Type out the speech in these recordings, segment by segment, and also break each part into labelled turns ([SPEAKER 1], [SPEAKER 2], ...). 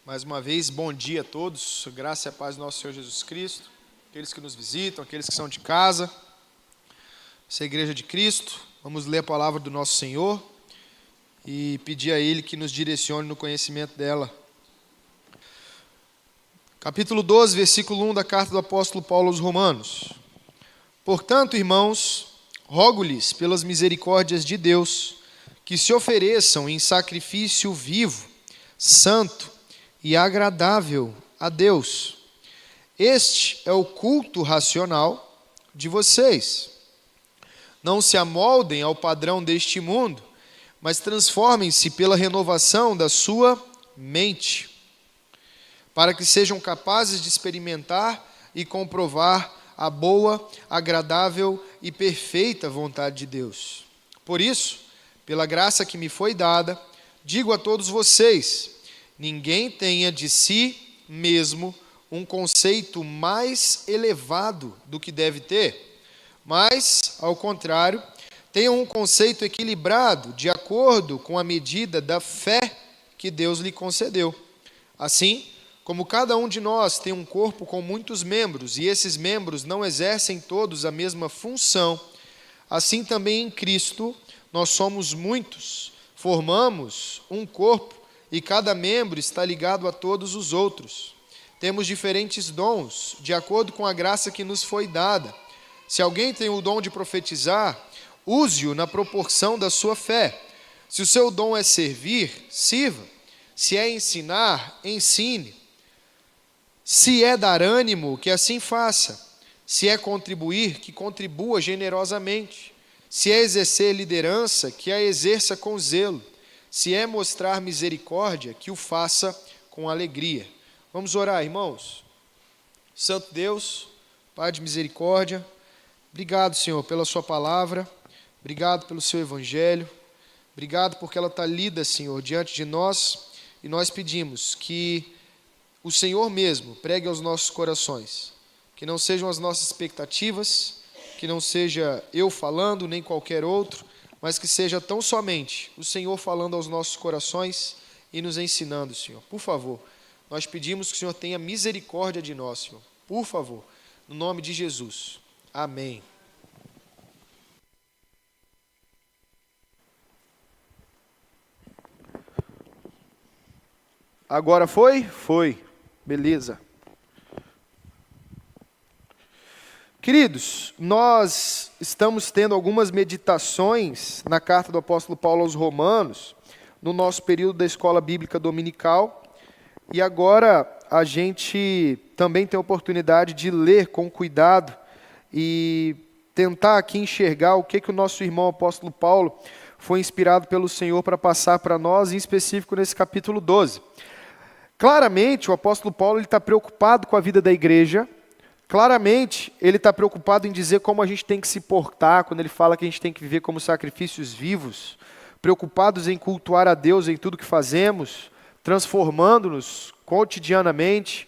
[SPEAKER 1] Mais uma vez, bom dia a todos, graça e a paz do nosso Senhor Jesus Cristo, aqueles que nos visitam, aqueles que são de casa, essa é a Igreja de Cristo. Vamos ler a palavra do nosso Senhor e pedir a Ele que nos direcione no conhecimento dela. Capítulo 12, versículo 1 da carta do apóstolo Paulo aos Romanos. Portanto, irmãos, rogo-lhes pelas misericórdias de Deus, que se ofereçam em sacrifício vivo, santo e agradável a Deus. Este é o culto racional de vocês. Não se amoldem ao padrão deste mundo, mas transformem-se pela renovação da sua mente, para que sejam capazes de experimentar e comprovar a boa, agradável e perfeita vontade de Deus. Por isso, pela graça que me foi dada, digo a todos vocês: ninguém tenha de si mesmo um conceito mais elevado do que deve ter, mas, ao contrário, tenha um conceito equilibrado, de acordo com a medida da fé que Deus lhe concedeu. Assim, como cada um de nós tem um corpo com muitos membros, e esses membros não exercem todos a mesma função, assim também em Cristo nós somos muitos, formamos um corpo, e cada membro está ligado a todos os outros. Temos diferentes dons, de acordo com a graça que nos foi dada. Se alguém tem o dom de profetizar, use-o na proporção da sua fé. Se o seu dom é servir, sirva. Se é ensinar, ensine. Se é dar ânimo, que assim faça. Se é contribuir, que contribua generosamente. Se é exercer liderança, que a exerça com zelo. Se é mostrar misericórdia, que o faça com alegria. Vamos orar, irmãos. Santo Deus, Pai de misericórdia, obrigado, Senhor, pela sua palavra, obrigado pelo seu evangelho, obrigado porque ela está lida, Senhor, diante de nós, e nós pedimos que o Senhor mesmo pregue aos nossos corações, que não sejam as nossas expectativas, que não seja eu falando, nem qualquer outro, mas que seja tão somente o Senhor falando aos nossos corações e nos ensinando, Senhor. Por favor, nós pedimos que o Senhor tenha misericórdia de nós, Senhor. Por favor, no nome de Jesus. Amém. Agora foi? Foi. Beleza. Queridos, nós estamos tendo algumas meditações na carta do apóstolo Paulo aos Romanos, no nosso período da escola bíblica dominical, e agora a gente também tem a oportunidade de ler com cuidado e tentar aqui enxergar o que o nosso irmão apóstolo Paulo foi inspirado pelo Senhor para passar para nós, em específico nesse capítulo 12. Claramente, o apóstolo Paulo está preocupado com a vida da igreja. Claramente, ele está preocupado em dizer como a gente tem que se portar, quando ele fala que a gente tem que viver como sacrifícios vivos, preocupados em cultuar a Deus em tudo que fazemos, transformando-nos cotidianamente,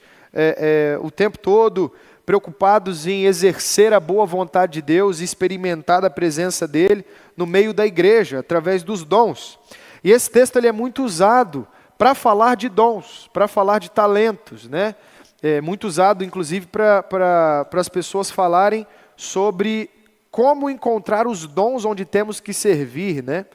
[SPEAKER 1] o tempo todo, preocupados em exercer a boa vontade de Deus e experimentar a presença dele no meio da igreja, através dos dons. E esse texto ele é muito usado para falar de dons, para falar de talentos, né? É muito usado, inclusive, para as pessoas falarem sobre como encontrar os dons onde temos que servir, né?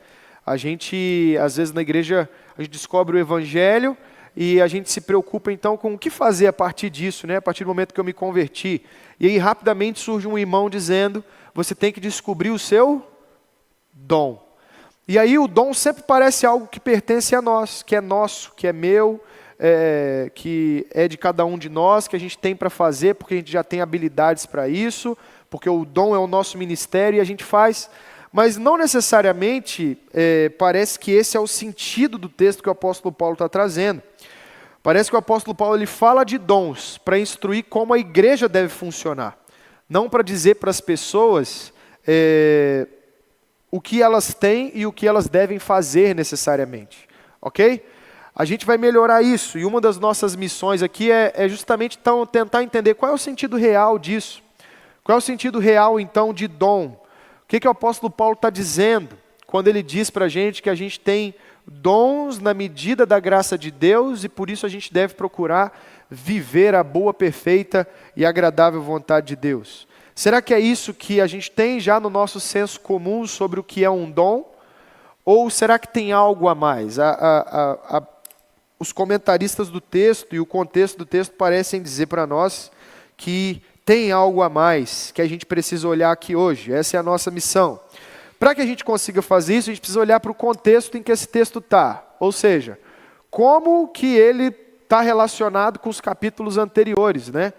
[SPEAKER 1] A gente, às vezes, na igreja, a gente descobre o evangelho e a gente se preocupa, então, com o que fazer a partir disso, né? A partir do momento que eu me converti. E aí, rapidamente, surge um irmão dizendo, você tem que descobrir o seu dom. E aí, o dom sempre parece algo que pertence a nós, que é nosso, que é meu, que é de cada um de nós, que a gente tem para fazer, porque a gente já tem habilidades para isso, porque o dom é o nosso ministério e a gente faz, mas não necessariamente parece que esse é o sentido do texto que o apóstolo Paulo está trazendo. Parece que o apóstolo Paulo ele fala de dons para instruir como a igreja deve funcionar, não para dizer para as pessoas o que elas têm e o que elas devem fazer necessariamente, ok? A gente vai melhorar isso, e uma das nossas missões aqui é justamente então, tentar entender qual é o sentido real disso. Qual é o sentido real, então, de dom? O que o apóstolo Paulo está dizendo quando ele diz para a gente que a gente tem
[SPEAKER 2] dons na medida da graça de Deus, e por isso a gente deve procurar viver a boa, perfeita e agradável vontade de Deus. Será que é isso que a gente tem já no nosso senso comum sobre o que é um dom? Ou será que tem algo a mais? Os comentaristas do texto e o contexto do texto parecem dizer para nós que tem algo a mais que a gente precisa olhar aqui hoje. Essa é a nossa missão. Para que a gente consiga fazer isso, a gente precisa olhar para o contexto em que esse texto está. Ou seja, como que ele está relacionado com os capítulos anteriores, né?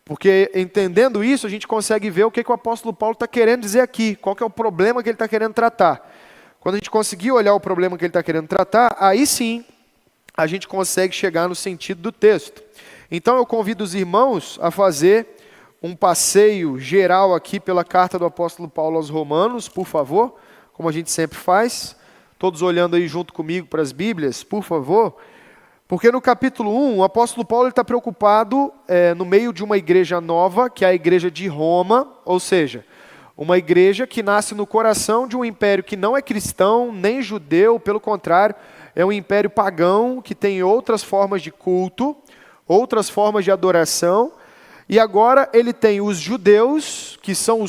[SPEAKER 2] Porque entendendo isso, a gente consegue ver o que o apóstolo Paulo está querendo dizer aqui. Qual que é o problema que ele está querendo tratar. Quando a gente conseguir olhar o problema que ele está querendo tratar, aí sim a gente consegue chegar no sentido do texto. Então eu convido os irmãos a fazer um passeio geral aqui pela carta do apóstolo Paulo aos Romanos, por favor, como a gente sempre faz. Todos olhando aí junto comigo para as Bíblias, por favor. Porque no capítulo 1, o apóstolo Paulo está preocupado no meio de uma igreja nova, que é a igreja de Roma, ou seja, uma igreja que nasce no coração de um império que não é cristão, nem judeu, pelo contrário, é um império pagão, que tem outras formas de culto, outras formas de adoração. E agora ele tem os judeus, que são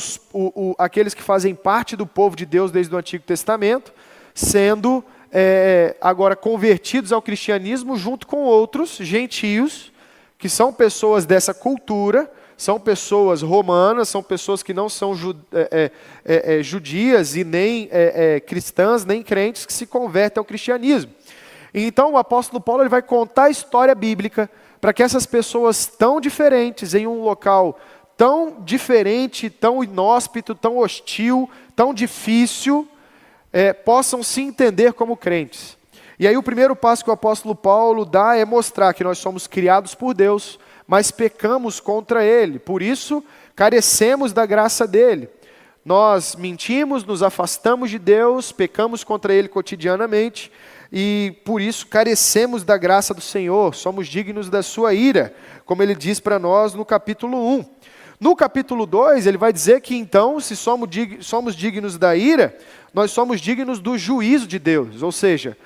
[SPEAKER 2] aqueles que fazem parte do povo de Deus desde o Antigo Testamento, sendo agora convertidos ao cristianismo junto com outros gentios, que são pessoas dessa cultura, são pessoas romanas, são pessoas que não são judias e nem cristãs, nem crentes, que se convertem ao cristianismo. Então o apóstolo Paulo ele vai contar a história bíblica para que essas pessoas tão diferentes, em um local tão diferente, tão inóspito, tão hostil, tão difícil, possam se entender como crentes. E aí o primeiro passo que o apóstolo Paulo dá é mostrar que nós somos criados por Deus, mas pecamos contra Ele, por isso carecemos da graça dEle. Nós mentimos, nos afastamos de Deus, pecamos contra Ele cotidianamente, e por isso carecemos da graça do Senhor, somos dignos da sua ira, como ele diz para nós no capítulo 1. No capítulo 2, ele vai dizer que então, se somos dignos da ira, nós somos dignos do juízo de Deus, ou seja,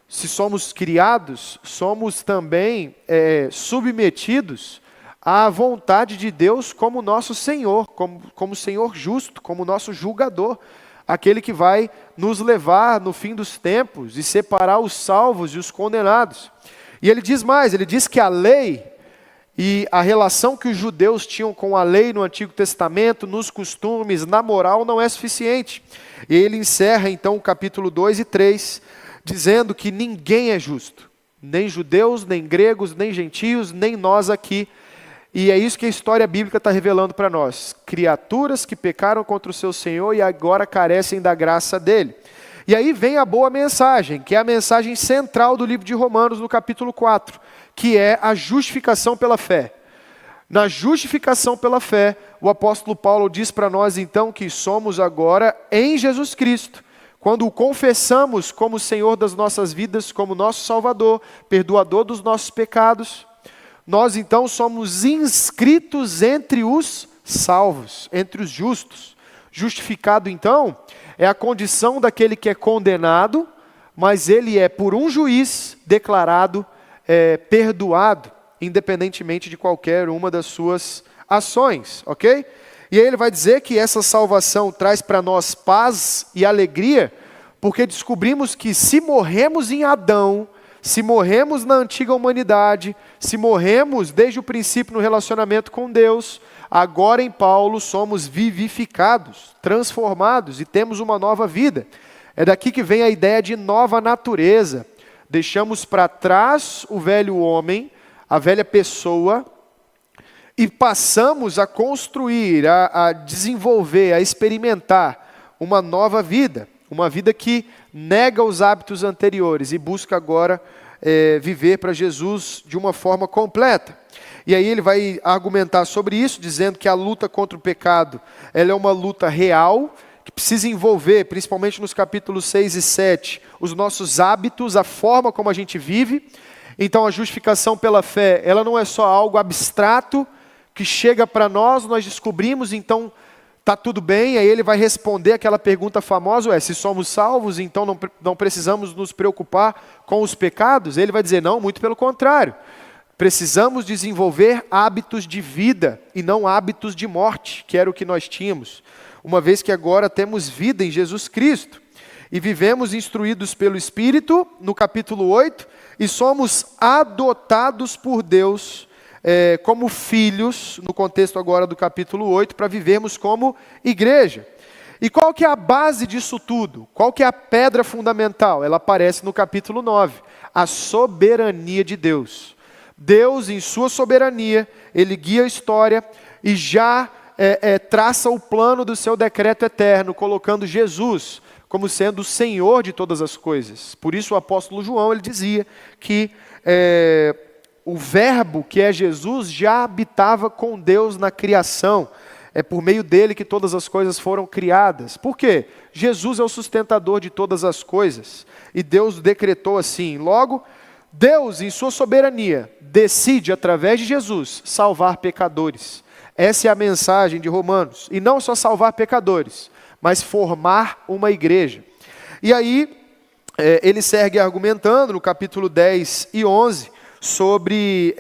[SPEAKER 2] se somos criados, somos também submetidos à vontade de Deus como nosso Senhor, como Senhor justo, como nosso julgador, aquele que vai nos levar no fim dos tempos e separar os salvos e os condenados. E ele diz mais, ele diz que a lei e a relação que os judeus tinham com a lei no Antigo Testamento, nos costumes, na moral, não é suficiente. E ele encerra então o capítulo 2 e 3, dizendo que ninguém é justo, nem judeus, nem gregos, nem gentios, nem nós aqui. E é isso que a história bíblica está revelando para nós. Criaturas que pecaram contra o seu Senhor e agora carecem da graça dele. E aí vem a boa mensagem, que é a mensagem central do livro de Romanos, no capítulo 4, que é a justificação pela fé. Na justificação pela fé, o apóstolo Paulo diz para nós então que somos agora em Jesus Cristo. Quando o confessamos como Senhor das nossas vidas, como nosso Salvador, perdoador dos nossos pecados, nós então somos inscritos entre os salvos, entre os justos. Justificado então é a condição daquele que é condenado, mas ele é por um juiz declarado perdoado, independentemente de qualquer uma das suas ações, ok? E aí ele vai dizer que essa salvação traz para nós paz e alegria, porque descobrimos que se morremos em Adão, se morremos na antiga humanidade, se morremos desde o princípio no relacionamento com Deus, agora em Paulo somos vivificados, transformados e temos uma nova vida. É daqui que vem a ideia de nova natureza. Deixamos para trás o velho homem, a velha pessoa, e passamos a construir, a desenvolver, a experimentar uma nova vida. Uma vida que nega os hábitos anteriores e busca agora viver para Jesus de uma forma completa. E aí ele vai argumentar sobre isso, dizendo que a luta contra o pecado, ela é uma luta real, que precisa envolver, principalmente nos capítulos 6 e 7, os nossos hábitos, a forma como a gente vive. Então a justificação pela fé, ela não é só algo abstrato, que chega para nós descobrimos, então tá tudo bem, aí ele vai responder aquela pergunta famosa, se somos salvos, então não precisamos nos preocupar com os pecados? Ele vai dizer, não, muito pelo contrário. Precisamos desenvolver hábitos de vida e não hábitos de morte, que era o que nós tínhamos, uma vez que agora temos vida em Jesus Cristo. E vivemos instruídos pelo Espírito, no capítulo 8, e somos adotados por Deus como filhos, no contexto agora do capítulo 8, para vivermos como igreja. E qual que é a base disso tudo? Qual que é a pedra fundamental? Ela aparece no capítulo 9, a soberania de Deus. Deus, em sua soberania, Ele guia a história e já traça o plano do seu decreto eterno, colocando Jesus como sendo o Senhor de todas as coisas. Por isso o apóstolo João, ele dizia que o verbo, que é Jesus, já habitava com Deus na criação. É por meio dele que todas as coisas foram criadas. Por quê? Jesus é o sustentador de todas as coisas. E Deus decretou assim. Logo, Deus, em sua soberania, decide, através de Jesus, salvar pecadores. Essa é a mensagem de Romanos. E não só salvar pecadores, mas formar uma igreja. E aí, ele segue argumentando no capítulo 10 e 11, sobre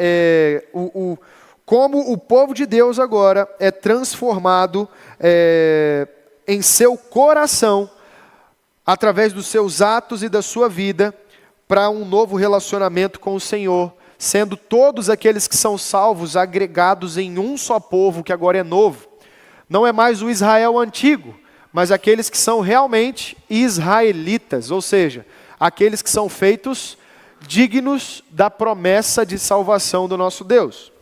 [SPEAKER 2] como o povo de Deus agora é transformado em seu coração, através dos seus atos e da sua vida, para um novo relacionamento com o Senhor, sendo todos aqueles que são salvos agregados em um só povo que agora é novo. Não é mais o Israel antigo, mas aqueles que são realmente israelitas, ou seja, aqueles que são feitos dignos da promessa de salvação do nosso Deus.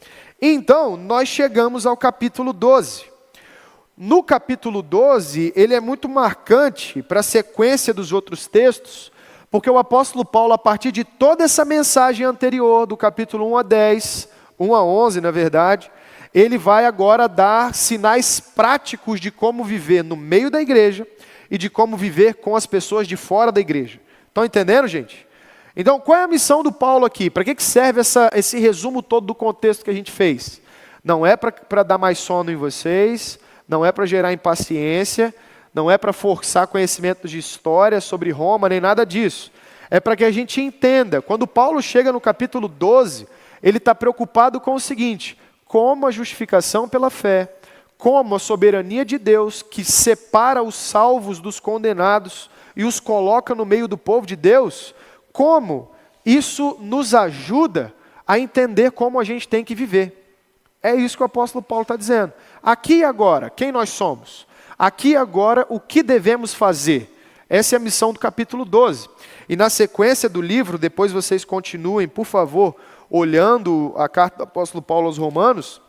[SPEAKER 2] Então, nós chegamos ao capítulo 12. No capítulo 12, ele é muito marcante para a sequência dos outros textos, porque o apóstolo Paulo, a partir de toda essa mensagem anterior, do capítulo 1 a 10, 1 a 11, na verdade, ele vai agora dar sinais práticos de como viver no meio da igreja e de como viver com as pessoas de fora da igreja. Estão entendendo, gente? Então, qual é a missão do Paulo aqui? Para que serve esse resumo todo do contexto que a gente fez? Não é para dar mais sono em vocês, não é para gerar impaciência, não é para forçar conhecimento de história sobre Roma, nem nada disso. É para que a gente entenda. Quando Paulo chega no capítulo 12, ele está preocupado com o seguinte: como a justificação pela fé, como a soberania de Deus, que separa os salvos dos condenados e os coloca no meio do povo de Deus, como isso nos ajuda a entender como a gente tem que viver. É isso que o apóstolo Paulo está dizendo. Aqui e agora, quem nós somos? Aqui e agora, o que devemos fazer? Essa é a missão do capítulo 12. E na sequência do livro, depois vocês continuem, por favor, olhando a carta do apóstolo Paulo aos Romanos.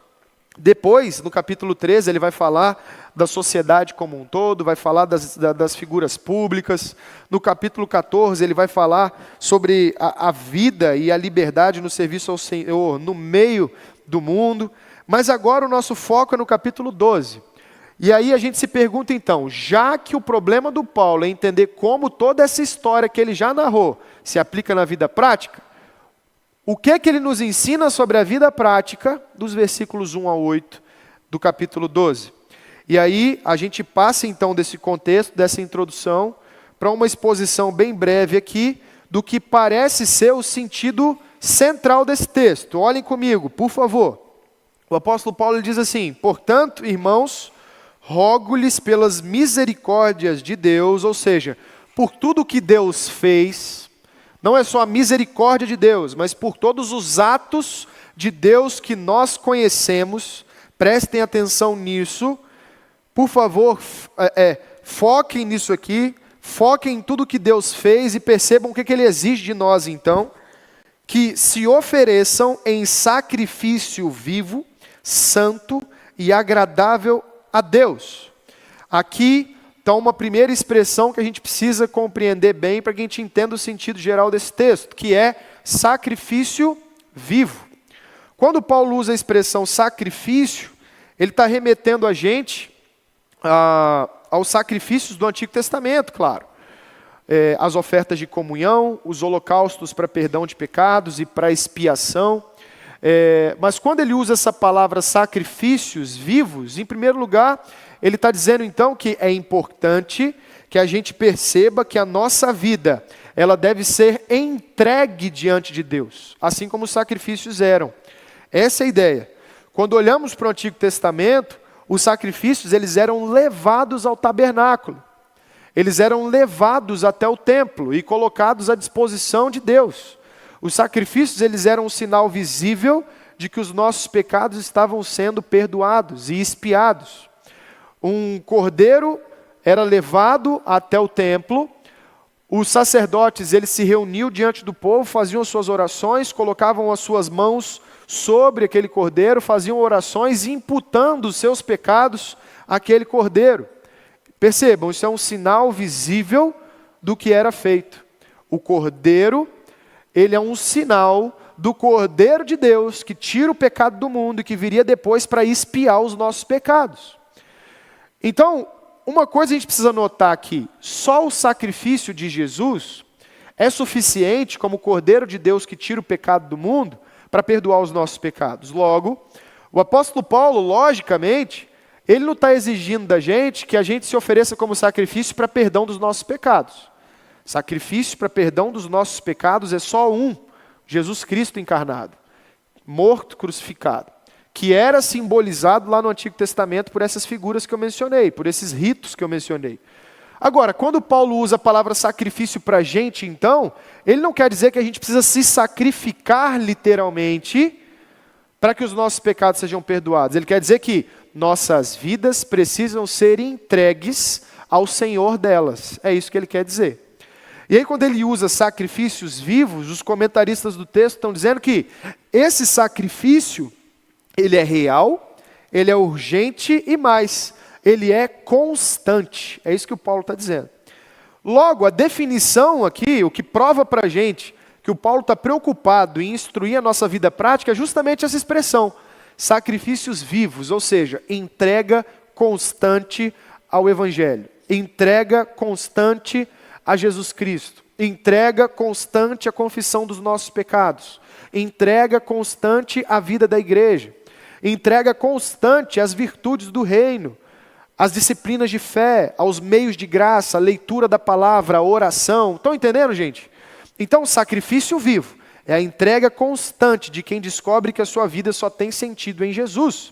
[SPEAKER 2] Depois, no capítulo 13, ele vai falar da sociedade como um todo, vai falar das figuras públicas. No capítulo 14, ele vai falar sobre a vida e a liberdade no serviço ao Senhor, no meio do mundo. Mas agora o nosso foco é no capítulo 12. E aí a gente se pergunta então, já que o problema do Paulo é entender como toda essa história que ele já narrou se aplica na vida prática, o que é que ele nos ensina sobre a vida prática dos versículos 1 a 8 do capítulo 12? E aí a gente passa então desse contexto, dessa introdução, para uma exposição bem breve aqui do que parece ser o sentido central desse texto. Olhem comigo, por favor. O apóstolo Paulo diz assim: portanto, irmãos, rogo-lhes pelas misericórdias de Deus, ou seja, por tudo que Deus fez, não é só a misericórdia de Deus, mas por todos os atos de Deus que nós conhecemos. Prestem atenção nisso, por favor, foquem nisso aqui, foquem em tudo que Deus fez e percebam o que Ele exige de nós então, que se ofereçam em sacrifício vivo, santo e agradável a Deus. Aqui está uma primeira expressão que a gente precisa compreender bem para que a gente entenda o sentido geral desse texto, que é sacrifício vivo. Quando Paulo usa a expressão sacrifício, ele está remetendo a gente aos sacrifícios do Antigo Testamento, claro. As ofertas de comunhão, os holocaustos para perdão de pecados e para expiação. Mas quando ele usa essa palavra sacrifícios vivos, em primeiro lugar, ele está dizendo então que é importante que a gente perceba que a nossa vida, ela deve ser entregue diante de Deus, assim como os sacrifícios eram. Essa é a ideia. Quando olhamos para o Antigo Testamento, os sacrifícios eles eram levados ao tabernáculo. Eles eram levados até o templo e colocados à disposição de Deus. Os sacrifícios eles eram um sinal visível de que os nossos pecados estavam sendo perdoados e expiados. Um cordeiro era levado até o templo. Os sacerdotes eles se reuniam diante do povo, faziam suas orações, colocavam as suas mãos sobre aquele cordeiro, faziam orações imputando os seus pecados àquele cordeiro. Percebam, isso é um sinal visível do que era feito. O cordeiro, ele é um sinal do Cordeiro de Deus que tira o pecado do mundo e que viria depois para expiar os nossos pecados. Então, uma coisa a gente precisa notar aqui, só o sacrifício de Jesus é suficiente como Cordeiro de Deus que tira o pecado do mundo para perdoar os nossos pecados. Logo, o apóstolo Paulo, logicamente, ele não está exigindo da gente que a gente se ofereça como sacrifício para perdão dos nossos pecados. Sacrifício para perdão dos nossos pecados é só um, Jesus Cristo encarnado, morto, crucificado, que era simbolizado lá no Antigo Testamento por essas figuras que eu mencionei, por esses ritos que eu mencionei. Agora, quando Paulo usa a palavra sacrifício para a gente, então, ele não quer dizer que a gente precisa se sacrificar literalmente para que os nossos pecados sejam perdoados. Ele quer dizer que nossas vidas precisam ser entregues ao Senhor delas. É isso que ele quer dizer. E aí quando ele usa sacrifícios vivos, os comentaristas do texto estão dizendo que esse sacrifício, ele é real, ele é urgente e mais, ele é constante. É isso que o Paulo está dizendo. Logo, a definição aqui, o que prova para a gente que o Paulo está preocupado em instruir a nossa vida prática é justamente essa expressão, sacrifícios vivos, ou seja, entrega constante ao Evangelho, entrega constante a Jesus Cristo, entrega constante à confissão dos nossos pecados, entrega constante à vida da igreja, entrega constante às virtudes do reino, às disciplinas de fé, aos meios de graça, a leitura da palavra, a oração. Estão entendendo, gente? Então, sacrifício vivo é a entrega constante de quem descobre que a sua vida só tem sentido em Jesus.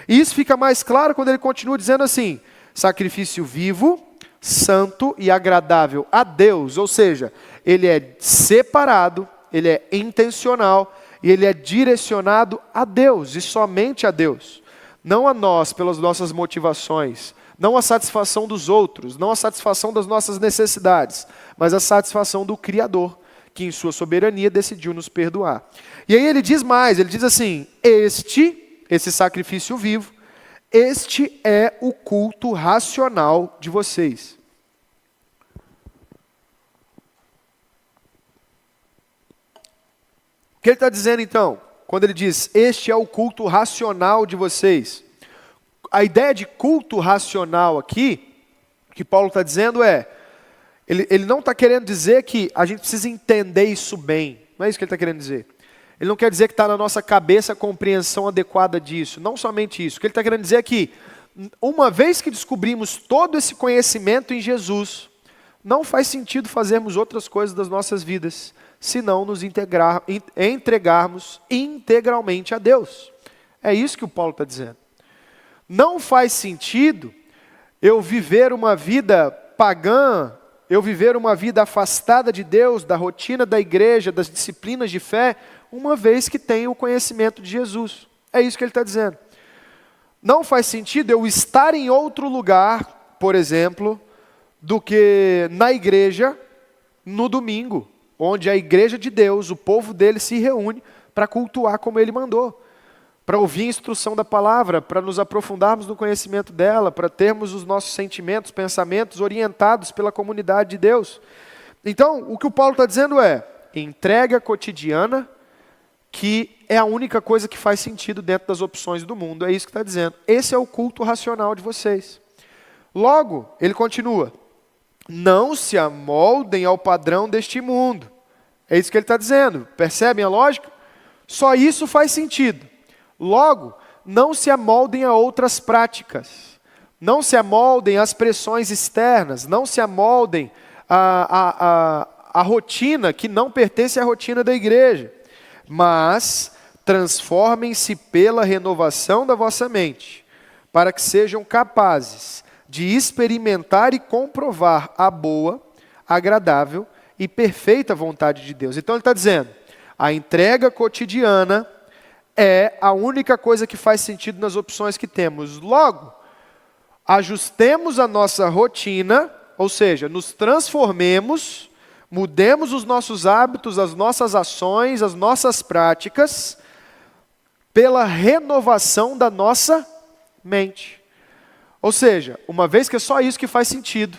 [SPEAKER 2] E isso fica mais claro quando ele continua dizendo assim, sacrifício vivo, santo e agradável a Deus, ou seja, ele é separado, ele é intencional e ele é direcionado a Deus e somente a Deus. Não a nós pelas nossas motivações, não a satisfação dos outros, não a satisfação das nossas necessidades, mas a satisfação do Criador, que em sua soberania decidiu nos perdoar. E aí ele diz mais, ele diz assim, esse sacrifício vivo, este é o culto racional de vocês. O que ele está dizendo então? Quando ele diz, este é o culto racional de vocês. A ideia de culto racional aqui, que Paulo está dizendo ele não está querendo dizer que a gente precisa entender isso bem. Não é isso que ele está querendo dizer. Ele não quer dizer que está na nossa cabeça a compreensão adequada disso. Não somente isso. O que ele está querendo dizer é que, uma vez que descobrimos todo esse conhecimento em Jesus, não faz sentido fazermos outras coisas das nossas vidas, senão nos entregarmos integralmente a Deus. É isso que o Paulo está dizendo. Não faz sentido eu viver uma vida pagã, eu viver uma vida afastada de Deus, da rotina da igreja, das disciplinas de fé, uma vez que tenho o conhecimento de Jesus. É isso que ele está dizendo. Não faz sentido eu estar em outro lugar, por exemplo, do que na igreja no domingo, onde a igreja de Deus, o povo dele se reúne para cultuar como ele mandou, para ouvir a instrução da palavra, para nos aprofundarmos no conhecimento dela, para termos os nossos sentimentos, pensamentos orientados pela comunidade de Deus. Então, o que o Paulo está dizendo é, entrega cotidiana, que é a única coisa que faz sentido dentro das opções do mundo, é isso que está dizendo. Esse é o culto racional de vocês. Logo, ele continua, não se amoldem ao padrão deste mundo. É isso que ele está dizendo, percebem a lógica? Só isso faz sentido. Logo, não se amoldem a outras práticas. Não se amoldem às pressões externas. Não se amoldem à rotina que não pertence à rotina da igreja. Mas transformem-se pela renovação da vossa mente, para que sejam capazes de experimentar e comprovar a boa, agradável e perfeita vontade de Deus. Então ele está dizendo, a entrega cotidiana é a única coisa que faz sentido nas opções que temos. Logo, ajustemos a nossa rotina, ou seja, nos transformemos, mudemos os nossos hábitos, as nossas ações, as nossas práticas, pela renovação da nossa mente. Ou seja, uma vez que é só isso que faz sentido,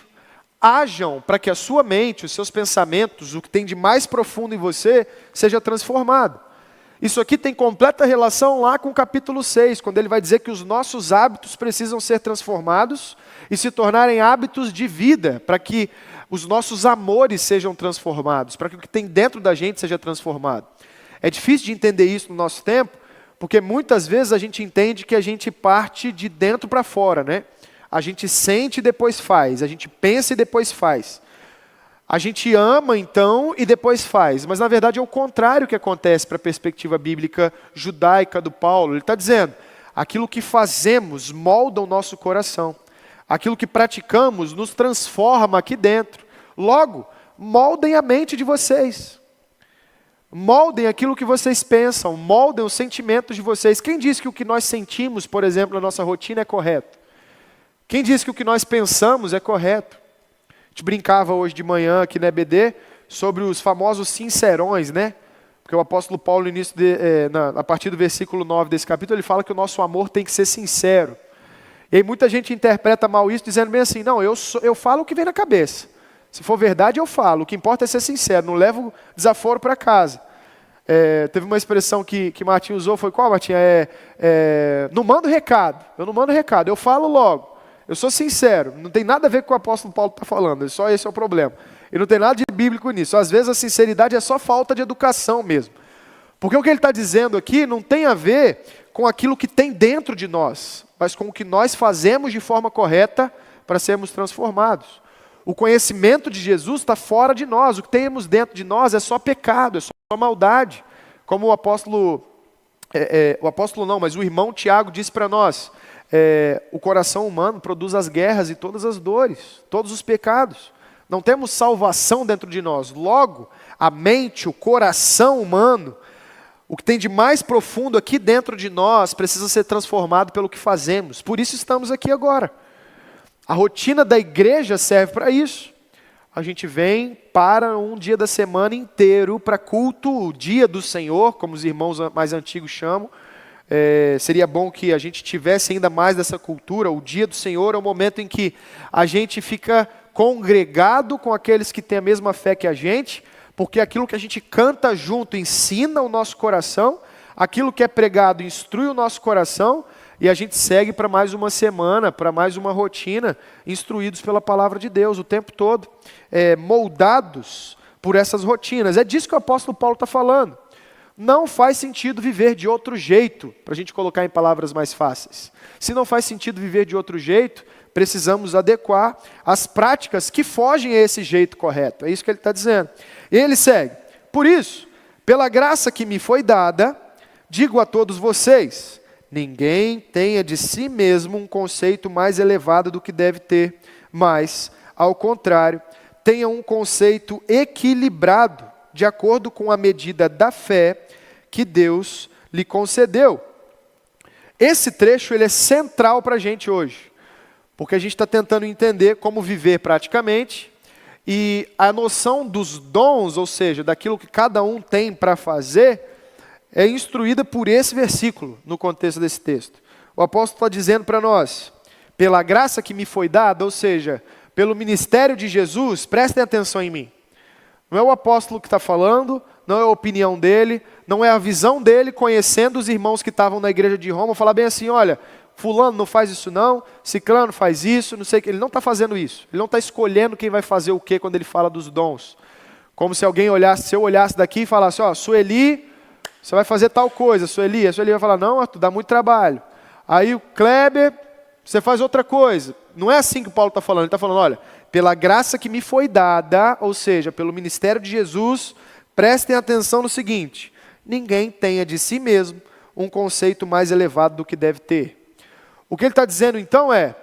[SPEAKER 2] ajam para que a sua mente, os seus pensamentos, o que tem de mais profundo em você, seja transformado. Isso aqui tem completa relação lá com o capítulo 6, quando ele vai dizer que os nossos hábitos precisam ser transformados e se tornarem hábitos de vida, para que os nossos amores sejam transformados, para que o que tem dentro da gente seja transformado. É difícil de entender isso no nosso tempo, porque muitas vezes a gente entende que a gente parte de dentro para fora, né? A gente sente e depois faz, a gente pensa e depois faz. A gente ama então e depois faz, mas na verdade é o contrário que acontece para a perspectiva bíblica judaica do Paulo. Ele está dizendo, aquilo que fazemos molda o nosso coração. Aquilo que praticamos nos transforma aqui dentro. Logo, moldem a mente de vocês. Moldem aquilo que vocês pensam, moldem os sentimentos de vocês. Quem diz que o que nós sentimos, por exemplo, na nossa rotina é correto? Quem diz que o que nós pensamos é correto? A gente brincava hoje de manhã aqui na EBD sobre os famosos sincerões, né? Porque o apóstolo Paulo, no início a partir do versículo 9 desse capítulo, ele fala que o nosso amor tem que ser sincero. E aí muita gente interpreta mal isso, dizendo bem assim, não, eu falo o que vem na cabeça. Se for verdade, eu falo. O que importa é ser sincero, não levo desaforo para casa. Teve uma expressão que Martim usou, foi qual, Martim? Não mando recado, eu não mando recado, eu falo logo. Eu sou sincero, não tem nada a ver com o que o apóstolo Paulo está falando, só esse é o problema. E não tem nada de bíblico nisso. Às vezes a sinceridade é só falta de educação mesmo. Porque o que ele está dizendo aqui não tem a ver com aquilo que tem dentro de nós, mas com o que nós fazemos de forma correta para sermos transformados. O conhecimento de Jesus está fora de nós, o que temos dentro de nós é só pecado, é só maldade. Como o apóstolo não, mas o irmão Tiago disse para nós, o coração humano produz as guerras e todas as dores, todos os pecados. Não temos salvação dentro de nós. Logo, a mente, o coração humano, o que tem de mais profundo aqui dentro de nós, precisa ser transformado pelo que fazemos. Por isso estamos aqui agora. A rotina da igreja serve para isso. A gente vem para um dia da semana inteiro para culto, o dia do Senhor, como os irmãos mais antigos chamam. Seria bom que a gente tivesse ainda mais dessa cultura. O dia do Senhor é o momento em que a gente fica congregado com aqueles que têm a mesma fé que a gente, porque aquilo que a gente canta junto ensina o nosso coração, aquilo que é pregado instrui o nosso coração, e a gente segue para mais uma semana, para mais uma rotina, instruídos pela palavra de Deus o tempo todo, moldados por essas rotinas. É disso que o apóstolo Paulo está falando. Não faz sentido viver de outro jeito, para a gente colocar em palavras mais fáceis. Se não faz sentido viver de outro jeito, precisamos adequar as práticas que fogem a esse jeito correto. É isso que ele está dizendo. E ele segue. Por isso, pela graça que me foi dada, digo a todos vocês, ninguém tenha de si mesmo um conceito mais elevado do que deve ter, mas, ao contrário, tenha um conceito equilibrado, de acordo com a medida da fé que Deus lhe concedeu. Esse trecho ele é central para a gente hoje, porque a gente está tentando entender como viver praticamente, e a noção dos dons, ou seja, daquilo que cada um tem para fazer, é instruída por esse versículo, no contexto desse texto. O apóstolo está dizendo para nós, pela graça que me foi dada, ou seja, pelo ministério de Jesus, prestem atenção em mim. Não é o apóstolo que está falando, não é a opinião dele, não é a visão dele, conhecendo os irmãos que estavam na igreja de Roma, falar bem assim, olha, fulano não faz isso não, ciclano faz isso, não sei o que. Ele não está fazendo isso, ele não está escolhendo quem vai fazer o que quando ele fala dos dons. Como se alguém olhasse, se eu olhasse daqui e falasse, ó, Sueli você vai fazer tal coisa, Sueli. A Sueli vai falar, não, Arthur, dá muito trabalho. Aí o Kleber, você faz outra coisa. Não é assim que o Paulo está falando. Ele está falando, olha, pela graça que me foi dada, ou seja, pelo ministério de Jesus, prestem atenção no seguinte, ninguém tenha de si mesmo um conceito mais elevado do que deve ter. O que ele está dizendo então é,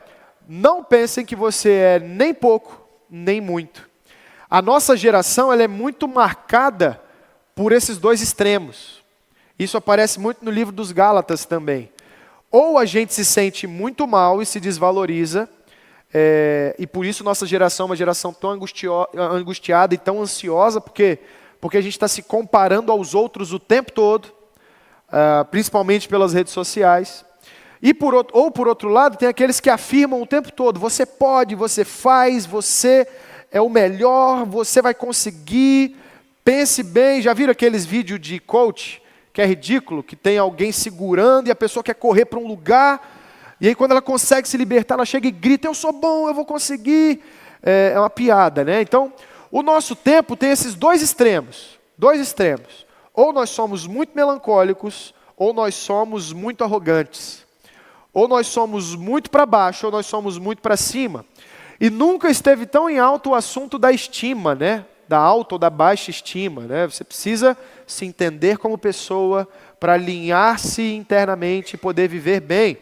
[SPEAKER 2] não pensem que você é nem pouco, nem muito. A nossa geração ela é muito marcada por esses dois extremos. Isso aparece muito no livro dos Gálatas também. Ou a gente se sente muito mal e se desvaloriza, e por isso nossa geração é uma geração tão angustiada e tão ansiosa, porque a gente está se comparando aos outros o tempo todo, principalmente pelas redes sociais. Ou por outro lado, tem aqueles que afirmam o tempo todo, você pode, você faz, você é o melhor, você vai conseguir, pense bem. Já viram aqueles vídeos de coach, que é ridículo, que tem alguém segurando e a pessoa quer correr para um lugar, e aí quando ela consegue se libertar, ela chega e grita, eu sou bom, eu vou conseguir. É uma piada, né? Então, o nosso tempo tem esses dois extremos. Ou nós somos muito melancólicos, ou nós somos muito arrogantes. Ou nós somos muito para baixo, ou nós somos muito para cima. E nunca esteve tão em alto o assunto da estima, né? Da alta ou da baixa estima, né? Você precisa se entender como pessoa para alinhar-se internamente e poder viver bem.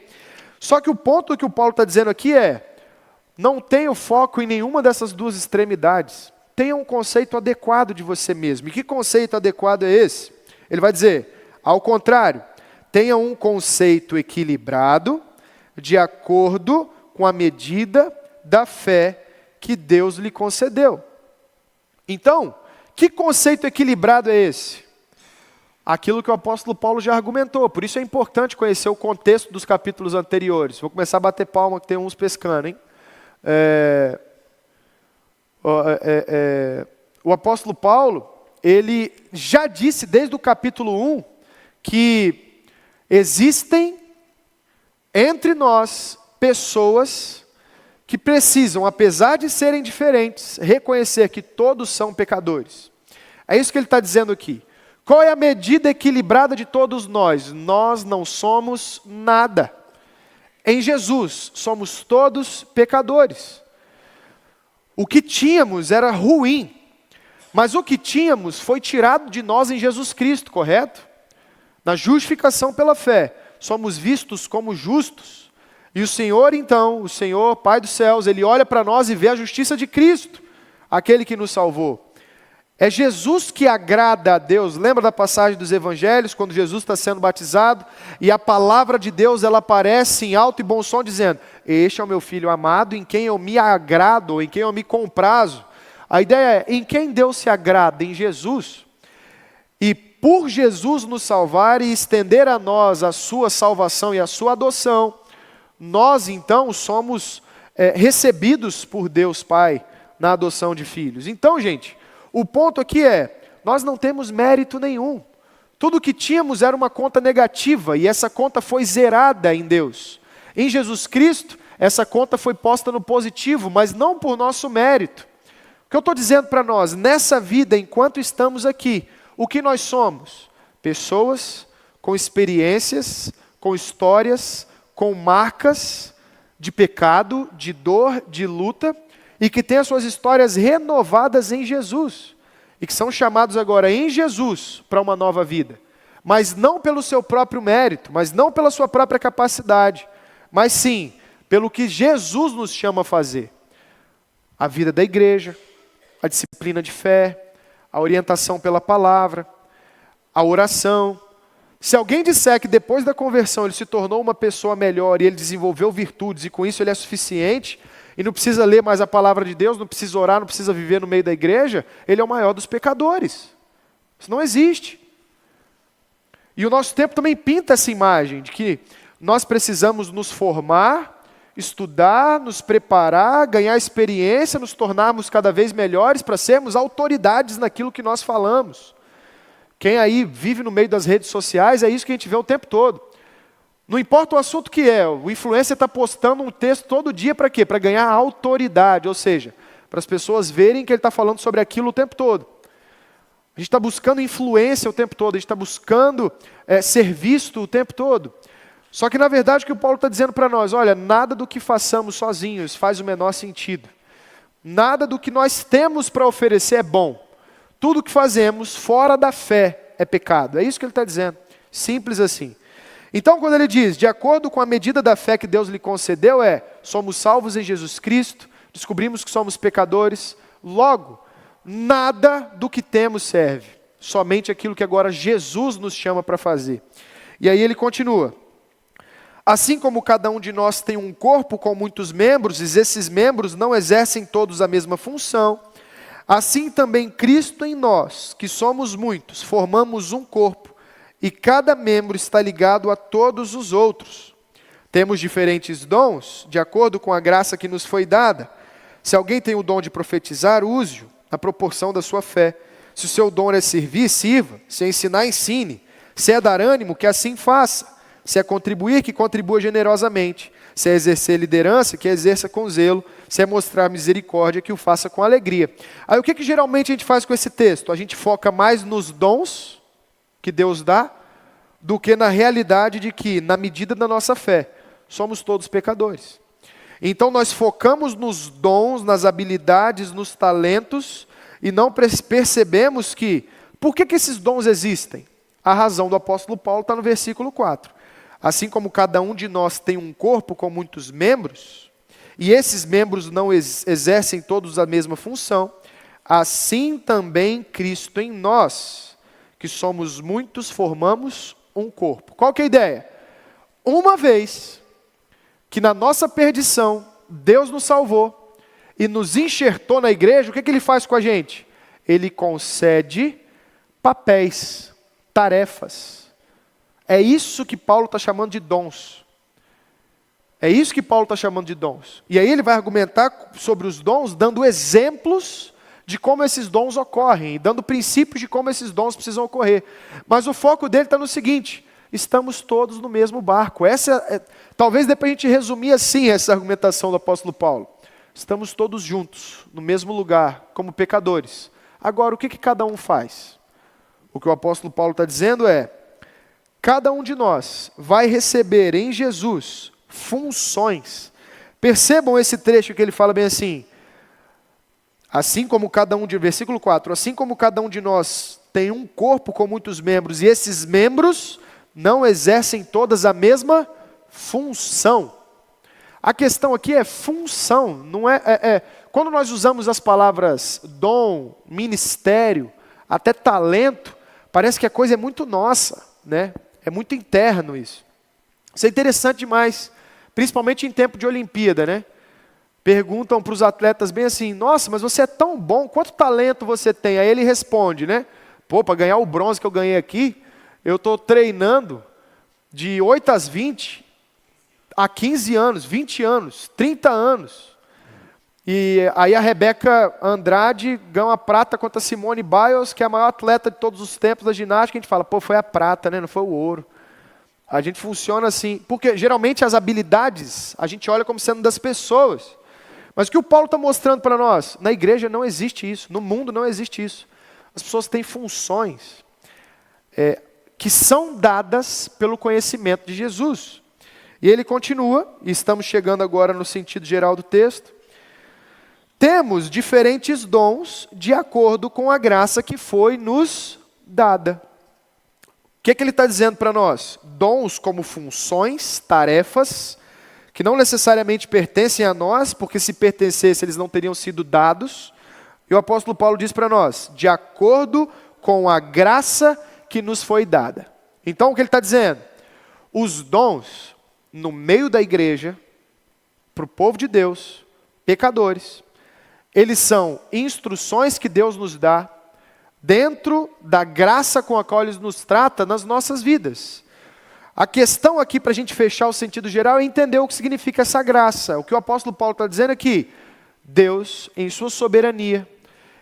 [SPEAKER 2] Só que o ponto que o Paulo está dizendo aqui é, não tenha foco em nenhuma dessas duas extremidades. Tenha um conceito adequado de você mesmo. E que conceito adequado é esse? Ele vai dizer, ao contrário, tenha um conceito equilibrado, de acordo com a medida da fé que Deus lhe concedeu. Então, que conceito equilibrado é esse? Aquilo que o apóstolo Paulo já argumentou. Por isso é importante conhecer o contexto dos capítulos anteriores. Vou começar a bater palma, que tem uns pescando, hein? O apóstolo Paulo, ele já disse desde o capítulo 1 que existem entre nós pessoas que precisam, apesar de serem diferentes, reconhecer que todos são pecadores. É isso que ele está dizendo aqui. Qual é a medida equilibrada de todos nós? Nós não somos nada. Em Jesus, somos todos pecadores. O que tínhamos era ruim, mas o que tínhamos foi tirado de nós em Jesus Cristo, correto? Na justificação pela fé, somos vistos como justos. E o Senhor então, o Senhor, Pai dos céus, Ele olha para nós e vê a justiça de Cristo, aquele que nos salvou. É Jesus que agrada a Deus. Lembra da passagem dos evangelhos, quando Jesus está sendo batizado, e a palavra de Deus, ela aparece em alto e bom som, dizendo, este é o meu Filho amado, em quem eu me agrado, em quem eu me comprazo. A ideia é, em quem Deus se agrada? Em Jesus. E por Jesus nos salvar e estender a nós a sua salvação e a sua adoção, nós então somos recebidos por Deus Pai na adoção de filhos. Então, gente, o ponto aqui é, nós não temos mérito nenhum. Tudo que tínhamos era uma conta negativa e essa conta foi zerada em Deus. Em Jesus Cristo, essa conta foi posta no positivo, mas não por nosso mérito. O que eu estou dizendo para nós, nessa vida, enquanto estamos aqui, o que nós somos? Pessoas com experiências, com histórias, com marcas de pecado, de dor, de luta, e que têm as suas histórias renovadas em Jesus, e que são chamados agora em Jesus para uma nova vida, mas não pelo seu próprio mérito, mas não pela sua própria capacidade, mas sim pelo que Jesus nos chama a fazer. A vida da igreja, a disciplina de fé, a orientação pela palavra, a oração. Se alguém disser que depois da conversão ele se tornou uma pessoa melhor e ele desenvolveu virtudes e com isso ele é suficiente e não precisa ler mais a palavra de Deus, não precisa orar, não precisa viver no meio da igreja, ele é o maior dos pecadores. Isso não existe. E o nosso tempo também pinta essa imagem de que nós precisamos nos formar, estudar, nos preparar, ganhar experiência, nos tornarmos cada vez melhores para sermos autoridades naquilo que nós falamos. Quem aí vive no meio das redes sociais, é isso que a gente vê o tempo todo. Não importa o assunto que é, o influencer está postando um texto todo dia para quê? Para ganhar autoridade, ou seja, para as pessoas verem que ele está falando sobre aquilo o tempo todo. A gente está buscando influência o tempo todo, a gente está buscando ser visto o tempo todo. Só que na verdade o que o Paulo está dizendo para nós, olha, nada do que façamos sozinhos faz o menor sentido. Nada do que nós temos para oferecer é bom. Tudo que fazemos fora da fé é pecado. É isso que ele está dizendo. Simples assim. Então quando ele diz, de acordo com a medida da fé que Deus lhe concedeu, somos salvos em Jesus Cristo, descobrimos que somos pecadores, logo, nada do que temos serve. Somente aquilo que agora Jesus nos chama para fazer. E aí ele continua. Assim como cada um de nós tem um corpo com muitos membros, e esses membros não exercem todos a mesma função, assim também Cristo em nós, que somos muitos, formamos um corpo, e cada membro está ligado a todos os outros. Temos diferentes dons, de acordo com a graça que nos foi dada. Se alguém tem o dom de profetizar, use-o, na proporção da sua fé. Se o seu dom é servir, sirva. Se é ensinar, ensine. Se é dar ânimo, que assim faça. Se é contribuir, que contribua generosamente. Se é exercer liderança, que exerça com zelo. Se é mostrar misericórdia, que o faça com alegria. Aí o que geralmente a gente faz com esse texto? A gente foca mais nos dons que Deus dá, do que na realidade de que, na medida da nossa fé, somos todos pecadores. Então nós focamos nos dons, nas habilidades, nos talentos, e não percebemos que, por que esses dons existem? A razão do apóstolo Paulo está no versículo 4. Assim como cada um de nós tem um corpo com muitos membros, e esses membros não exercem todos a mesma função, assim também Cristo em nós, que somos muitos, formamos um corpo. Qual que é a ideia? Uma vez que na nossa perdição, Deus nos salvou e nos enxertou na igreja, o que ele faz com a gente? Ele concede papéis, tarefas. É isso que Paulo está chamando de dons. É isso que Paulo está chamando de dons. E aí ele vai argumentar sobre os dons, dando exemplos de como esses dons ocorrem, dando princípios de como esses dons precisam ocorrer. Mas o foco dele está no seguinte: estamos todos no mesmo barco. Talvez dê para a gente resumir assim essa argumentação do apóstolo Paulo. Estamos todos juntos, no mesmo lugar, como pecadores. Agora, o que cada um faz? O que o apóstolo Paulo está dizendo cada um de nós vai receber em Jesus funções. Percebam esse trecho que ele fala bem assim, versículo 4, assim como cada um de nós tem um corpo com muitos membros, e esses membros não exercem todas a mesma função. A questão aqui é função, não quando nós usamos as palavras dom, ministério, até talento, parece que a coisa é muito nossa, né? É muito interno isso. Isso é interessante demais, principalmente em tempo de Olimpíada, né? Perguntam para os atletas bem assim, nossa, mas você é tão bom, quanto talento você tem? Aí ele responde, né? Pô, para ganhar o bronze que eu ganhei aqui, eu estou treinando de 8 às 20, há 15 anos, 20 anos, 30 anos. E aí a Rebeca Andrade ganha a prata contra a Simone Biles, que é a maior atleta de todos os tempos da ginástica. A gente fala, pô, foi a prata, né? Não foi o ouro. A gente funciona assim, porque geralmente as habilidades a gente olha como sendo das pessoas. Mas o que o Paulo está mostrando para nós? Na igreja não existe isso, no mundo não existe isso. As pessoas têm funções que são dadas pelo conhecimento de Jesus. E ele continua, e estamos chegando agora no sentido geral do texto. Temos diferentes dons de acordo com a graça que foi nos dada. O que ele está dizendo para nós? Dons como funções, tarefas, que não necessariamente pertencem a nós, porque se pertencessem eles não teriam sido dados. E o apóstolo Paulo diz para nós, de acordo com a graça que nos foi dada. Então o que ele está dizendo? Os dons no meio da igreja, para o povo de Deus, pecadores, eles são instruções que Deus nos dá, dentro da graça com a qual Ele nos trata nas nossas vidas. A questão aqui, para a gente fechar o sentido geral, é entender o que significa essa graça. O que o apóstolo Paulo está dizendo é que Deus, em sua soberania,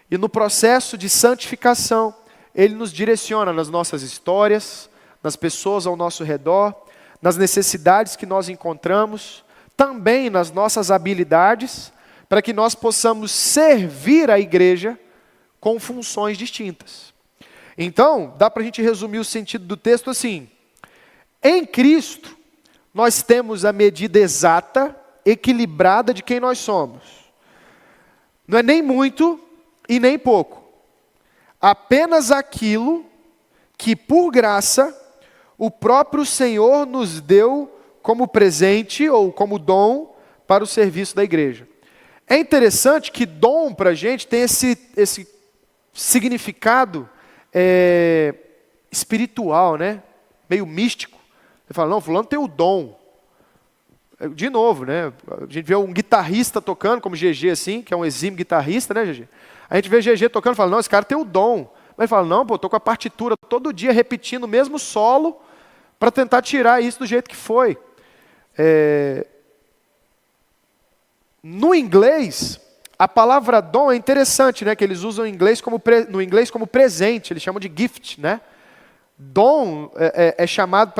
[SPEAKER 2] e no processo de santificação, Ele nos direciona nas nossas histórias, nas pessoas ao nosso redor, nas necessidades que nós encontramos, também nas nossas habilidades, para que nós possamos servir a igreja com funções distintas. Então, dá para a gente resumir o sentido do texto assim: em Cristo, nós temos a medida exata, equilibrada de quem nós somos. Não é nem muito e nem pouco. Apenas aquilo que, por graça, o próprio Senhor nos deu como presente ou como dom para o serviço da igreja. É interessante que dom para a gente tem esse significado espiritual, né? Meio místico. Você fala, não, fulano tem o dom. De novo, né? A gente vê um guitarrista tocando, como GG assim, que é um exímio guitarrista, né, GG? A gente vê GG tocando e fala, não, esse cara tem o dom. Mas ele fala, não, pô, estou com a partitura todo dia repetindo o mesmo solo para tentar tirar isso do jeito que foi. No inglês, a palavra dom é interessante, né? Que eles usam no inglês como presente, eles chamam de gift, né? Dom é chamado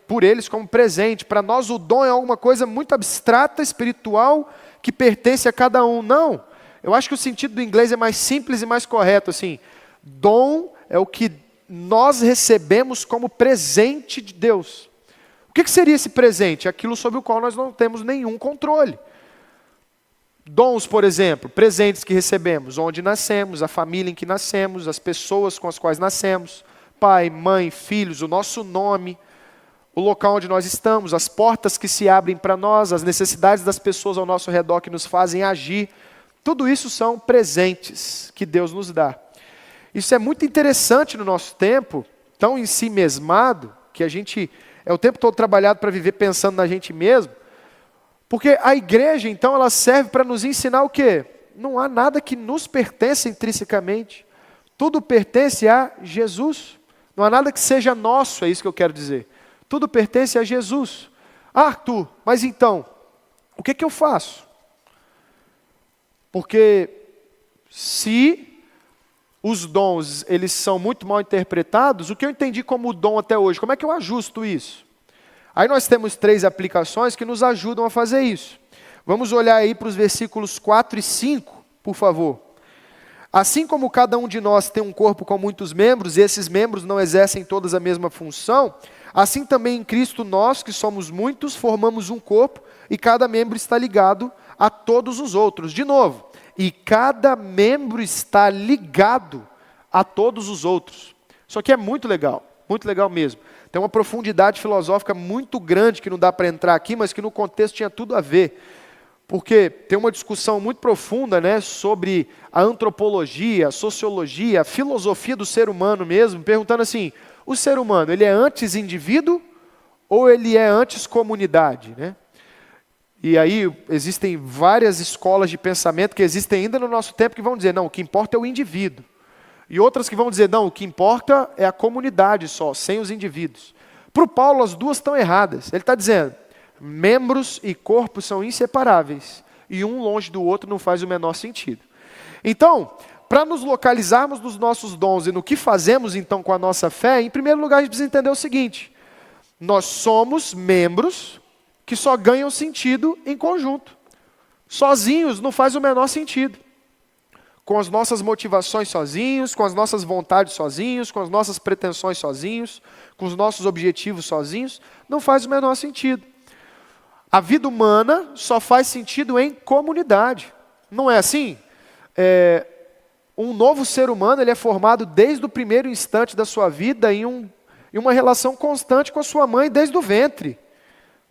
[SPEAKER 2] por eles como presente. Para nós o dom é alguma coisa muito abstrata, espiritual, que pertence a cada um. Não, eu acho que o sentido do inglês é mais simples e mais correto. Assim, dom é o que nós recebemos como presente de Deus. O que seria esse presente? Aquilo sobre o qual nós não temos nenhum controle. Dons, por exemplo, presentes que recebemos, onde nascemos, a família em que nascemos, as pessoas com as quais nascemos, pai, mãe, filhos, o nosso nome, o local onde nós estamos, as portas que se abrem para nós, as necessidades das pessoas ao nosso redor que nos fazem agir. Tudo isso são presentes que Deus nos dá. Isso é muito interessante no nosso tempo, tão ensimesmado, que a gente é o tempo todo trabalhado para viver pensando na gente mesmo, porque a igreja, então, ela serve para nos ensinar o quê? Não há nada que nos pertence intrinsecamente. Tudo pertence a Jesus. Não há nada que seja nosso, é isso que eu quero dizer. Tudo pertence a Jesus. Ah, Arthur, mas então, o que eu faço? Porque se os dons, eles são muito mal interpretados, o que eu entendi como dom até hoje, como é que eu ajusto isso? Aí nós temos 3 aplicações que nos ajudam a fazer isso. Vamos olhar aí para os versículos 4 e 5, por favor. Assim como cada um de nós tem um corpo com muitos membros, e esses membros não exercem todas a mesma função, assim também em Cristo nós, que somos muitos, formamos um corpo, e cada membro está ligado a todos os outros. De novo, e cada membro está ligado a todos os outros. Isso aqui é muito legal mesmo. Tem uma profundidade filosófica muito grande que não dá para entrar aqui, mas que no contexto tinha tudo a ver. Porque tem uma discussão muito profunda, né, sobre a antropologia, a sociologia, a filosofia do ser humano mesmo, perguntando assim, o ser humano, ele é antes indivíduo ou ele é antes comunidade, né? E aí existem várias escolas de pensamento que existem ainda no nosso tempo que vão dizer, não, o que importa é o indivíduo. E outras que vão dizer, não, o que importa é a comunidade só, sem os indivíduos. Para o Paulo, as duas estão erradas. Ele está dizendo, membros e corpo são inseparáveis, e um longe do outro não faz o menor sentido. Então, para nos localizarmos nos nossos dons e no que fazemos então com a nossa fé, em primeiro lugar a gente precisa entender o seguinte, nós somos membros que só ganham sentido em conjunto. Sozinhos não faz o menor sentido. Com as nossas motivações sozinhos, com as nossas vontades sozinhos, com as nossas pretensões sozinhos, com os nossos objetivos sozinhos, não faz o menor sentido. A vida humana só faz sentido em comunidade. Não é assim? Um novo ser humano ele é formado desde o primeiro instante da sua vida em uma relação constante com a sua mãe desde o ventre.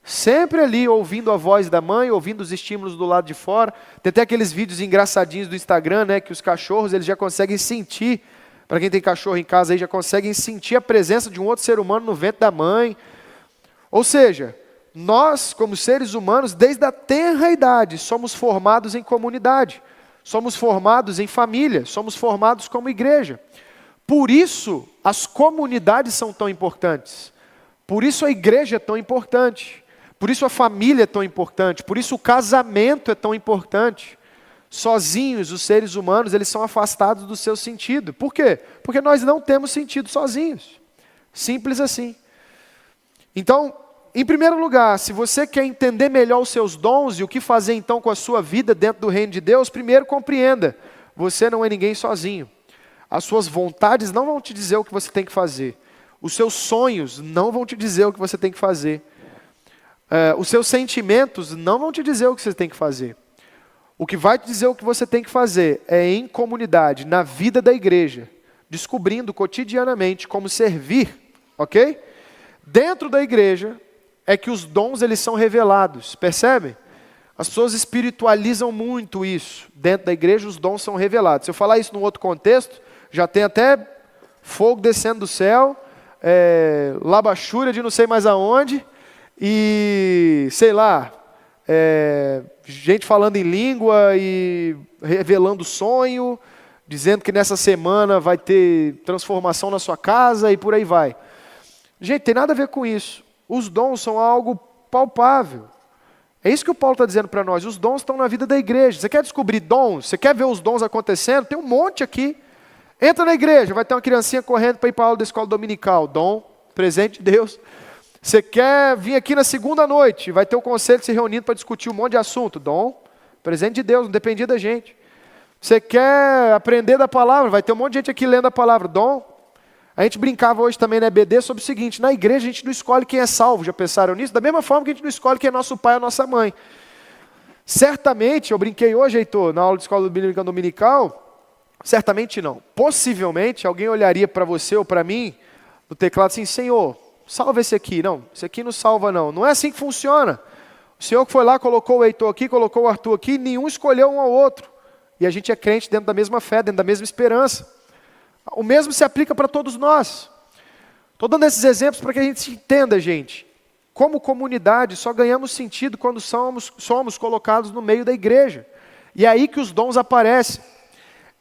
[SPEAKER 2] Sempre ali, ouvindo a voz da mãe, ouvindo os estímulos do lado de fora. Tem até aqueles vídeos engraçadinhos do Instagram, né, que os cachorros eles já conseguem sentir, para quem tem cachorro em casa aí, já conseguem sentir a presença de um outro ser humano no ventre da mãe. Ou seja, nós, como seres humanos, desde a tenra idade, somos formados em comunidade. Somos formados em família, somos formados como igreja. Por isso, as comunidades são tão importantes. Por isso a igreja é tão importante. Por isso a família é tão importante, por isso o casamento é tão importante. Sozinhos, os seres humanos, eles são afastados do seu sentido. Por quê? Porque nós não temos sentido sozinhos. Simples assim. Então, em primeiro lugar, se você quer entender melhor os seus dons e o que fazer então com a sua vida dentro do reino de Deus, primeiro compreenda, você não é ninguém sozinho. As suas vontades não vão te dizer o que você tem que fazer. Os seus sonhos não vão te dizer o que você tem que fazer. Os seus sentimentos não vão te dizer o que você tem que fazer. O que vai te dizer o que você tem que fazer é em comunidade, na vida da igreja, descobrindo cotidianamente como servir, ok? Dentro da igreja é que os dons eles são revelados, percebem? As pessoas espiritualizam muito isso. Dentro da igreja os dons são revelados. Se eu falar isso num outro contexto, já tem até fogo descendo do céu, labachúria de não sei mais aonde, e sei lá, gente falando em língua e revelando sonho, dizendo que nessa semana vai ter transformação na sua casa e por aí vai. Gente, tem nada a ver com isso. Os dons são algo palpável. É isso que o Paulo está dizendo para nós. Os dons estão na vida da igreja. Você quer descobrir dons? Você quer ver os dons acontecendo? Tem um monte aqui. Entra na igreja, vai ter uma criancinha correndo para ir para a aula da escola dominical. Dom, presente de Deus. Você quer vir aqui na segunda noite, vai ter o conselho se reunindo para discutir um monte de assunto. Dom, presente de Deus, não dependia da gente. Você quer aprender da palavra, vai ter um monte de gente aqui lendo a palavra. Dom. A gente brincava hoje também na EBD sobre o seguinte: na igreja a gente não escolhe quem é salvo, já pensaram nisso? Da mesma forma que a gente não escolhe quem é nosso pai ou nossa mãe. Certamente, eu brinquei hoje, Heitor, na aula de escola bíblica dominical, certamente não, possivelmente alguém olharia para você ou para mim no teclado assim: Senhor, salva esse aqui. Não, esse aqui não salva não. Não é assim que funciona. O Senhor que foi lá, colocou o Heitor aqui, colocou o Arthur aqui, nenhum escolheu um ao outro. E a gente é crente dentro da mesma fé, dentro da mesma esperança. O mesmo se aplica para todos nós. Estou dando esses exemplos para que a gente entenda, gente. Como comunidade, só ganhamos sentido quando somos colocados no meio da igreja. E é aí que os dons aparecem.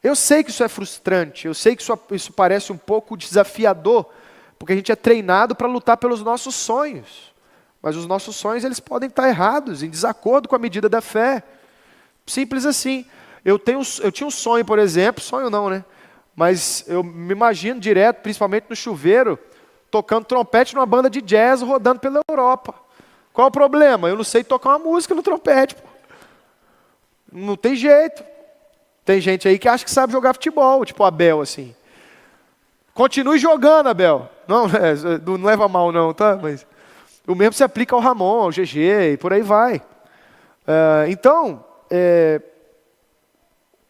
[SPEAKER 2] Eu sei que isso é frustrante, eu sei que isso parece um pouco desafiador, porque a gente é treinado para lutar pelos nossos sonhos. Mas os nossos sonhos eles podem estar errados, em desacordo com a medida da fé. Simples assim. Eu tinha um sonho, por exemplo, sonho não, né? Mas eu me imagino direto, principalmente no chuveiro, tocando trompete numa banda de jazz rodando pela Europa. Qual o problema? Eu não sei tocar uma música no trompete. Pô. Não tem jeito. Tem gente aí que acha que sabe jogar futebol, tipo Abel, assim. Continue jogando, Abel. Não, não leva mal não, tá? Mas o mesmo se aplica ao Ramon, ao GG e por aí vai.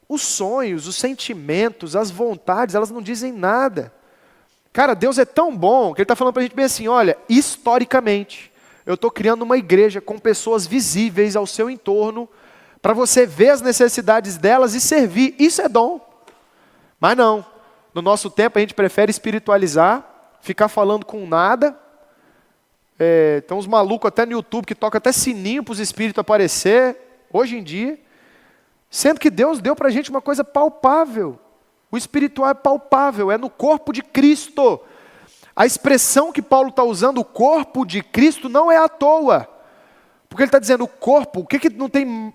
[SPEAKER 2] Os sonhos, os sentimentos, as vontades, elas não dizem nada. Cara, Deus é tão bom que Ele está falando para a gente bem assim: olha, historicamente, eu estou criando uma igreja com pessoas visíveis ao seu entorno, para você ver as necessidades delas e servir. Isso é dom. Mas não, no nosso tempo a gente prefere espiritualizar, ficar falando com nada. Tem uns malucos até no YouTube que tocam até sininho para os espíritos aparecer, hoje em dia. Sendo que Deus deu para a gente uma coisa palpável. O espiritual é palpável, é no corpo de Cristo. A expressão que Paulo está usando, o corpo de Cristo, não é à toa. Porque ele está dizendo o corpo, o que não tem...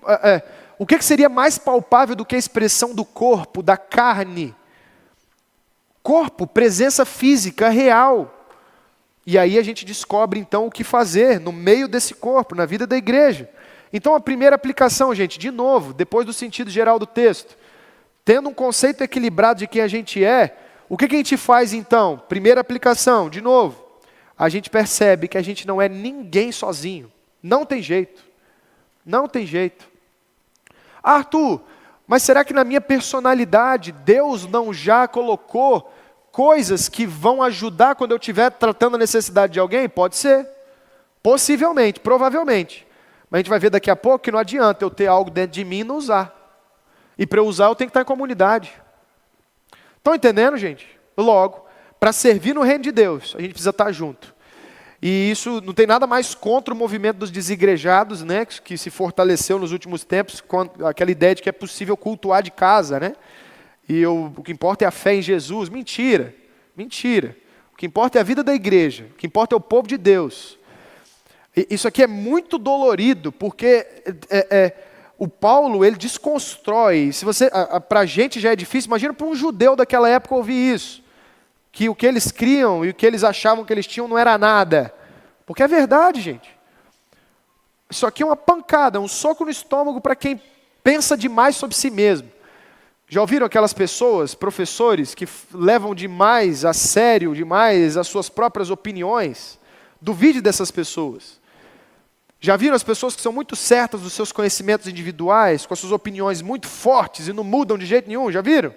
[SPEAKER 2] o que seria mais palpável do que a expressão do corpo, da carne? Corpo, presença física, real. E aí a gente descobre então o que fazer no meio desse corpo, na vida da igreja. Então a primeira aplicação, gente, de novo, depois do sentido geral do texto, tendo um conceito equilibrado de quem a gente é, o que a gente faz então? Primeira aplicação, de novo, a gente percebe que a gente não é ninguém sozinho. Não tem jeito. Não tem jeito. Arthur, mas será que na minha personalidade Deus não já colocou coisas que vão ajudar quando eu estiver tratando a necessidade de alguém? Pode ser. Possivelmente, provavelmente. Mas a gente vai ver daqui a pouco que não adianta eu ter algo dentro de mim e não usar. E para eu usar eu tenho que estar em comunidade. Estão entendendo, gente? Logo, para servir no reino de Deus, a gente precisa estar junto. E isso não tem nada mais contra o movimento dos desigrejados, né, que se fortaleceu nos últimos tempos, com aquela ideia de que é possível cultuar de casa, né? E o que importa é a fé em Jesus. Mentira, mentira. O que importa é a vida da igreja, o que importa é o povo de Deus. Isso aqui é muito dolorido, porque o Paulo, ele desconstrói. Se você, para a gente já é difícil, imagina para um judeu daquela época ouvir isso. Que o que eles criam e o que eles achavam que eles tinham não era nada. Porque é verdade, gente. Isso aqui é uma pancada, um soco no estômago para quem pensa demais sobre si mesmo. Já ouviram aquelas pessoas, professores, que levam demais a sério, demais as suas próprias opiniões? Duvide dessas pessoas. Já viram as pessoas que são muito certas dos seus conhecimentos individuais, com as suas opiniões muito fortes e não mudam de jeito nenhum? Já viram?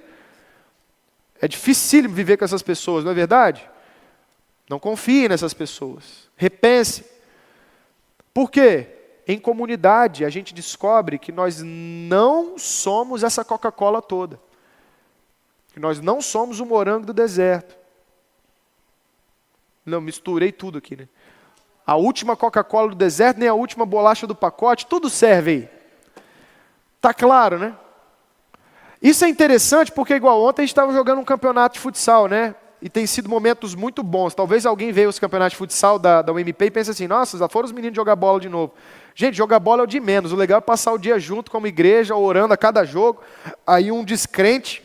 [SPEAKER 2] É dificílimo viver com essas pessoas, não é verdade? Não confie nessas pessoas. Repense. Por quê? Em comunidade, a gente descobre que nós não somos essa Coca-Cola toda. Que nós não somos o morango do deserto. Não, misturei tudo aqui, né? A última Coca-Cola do deserto, nem a última bolacha do pacote, tudo serve aí. Tá claro, né? Isso é interessante porque, igual ontem, a gente estava jogando um campeonato de futsal, né? E tem sido momentos muito bons. Talvez alguém veja os campeonatos de futsal da UMP e pense assim, nossa, já foram os meninos jogar bola de novo. Gente, jogar bola é o de menos. O legal é passar o dia junto como igreja, orando a cada jogo. Aí um descrente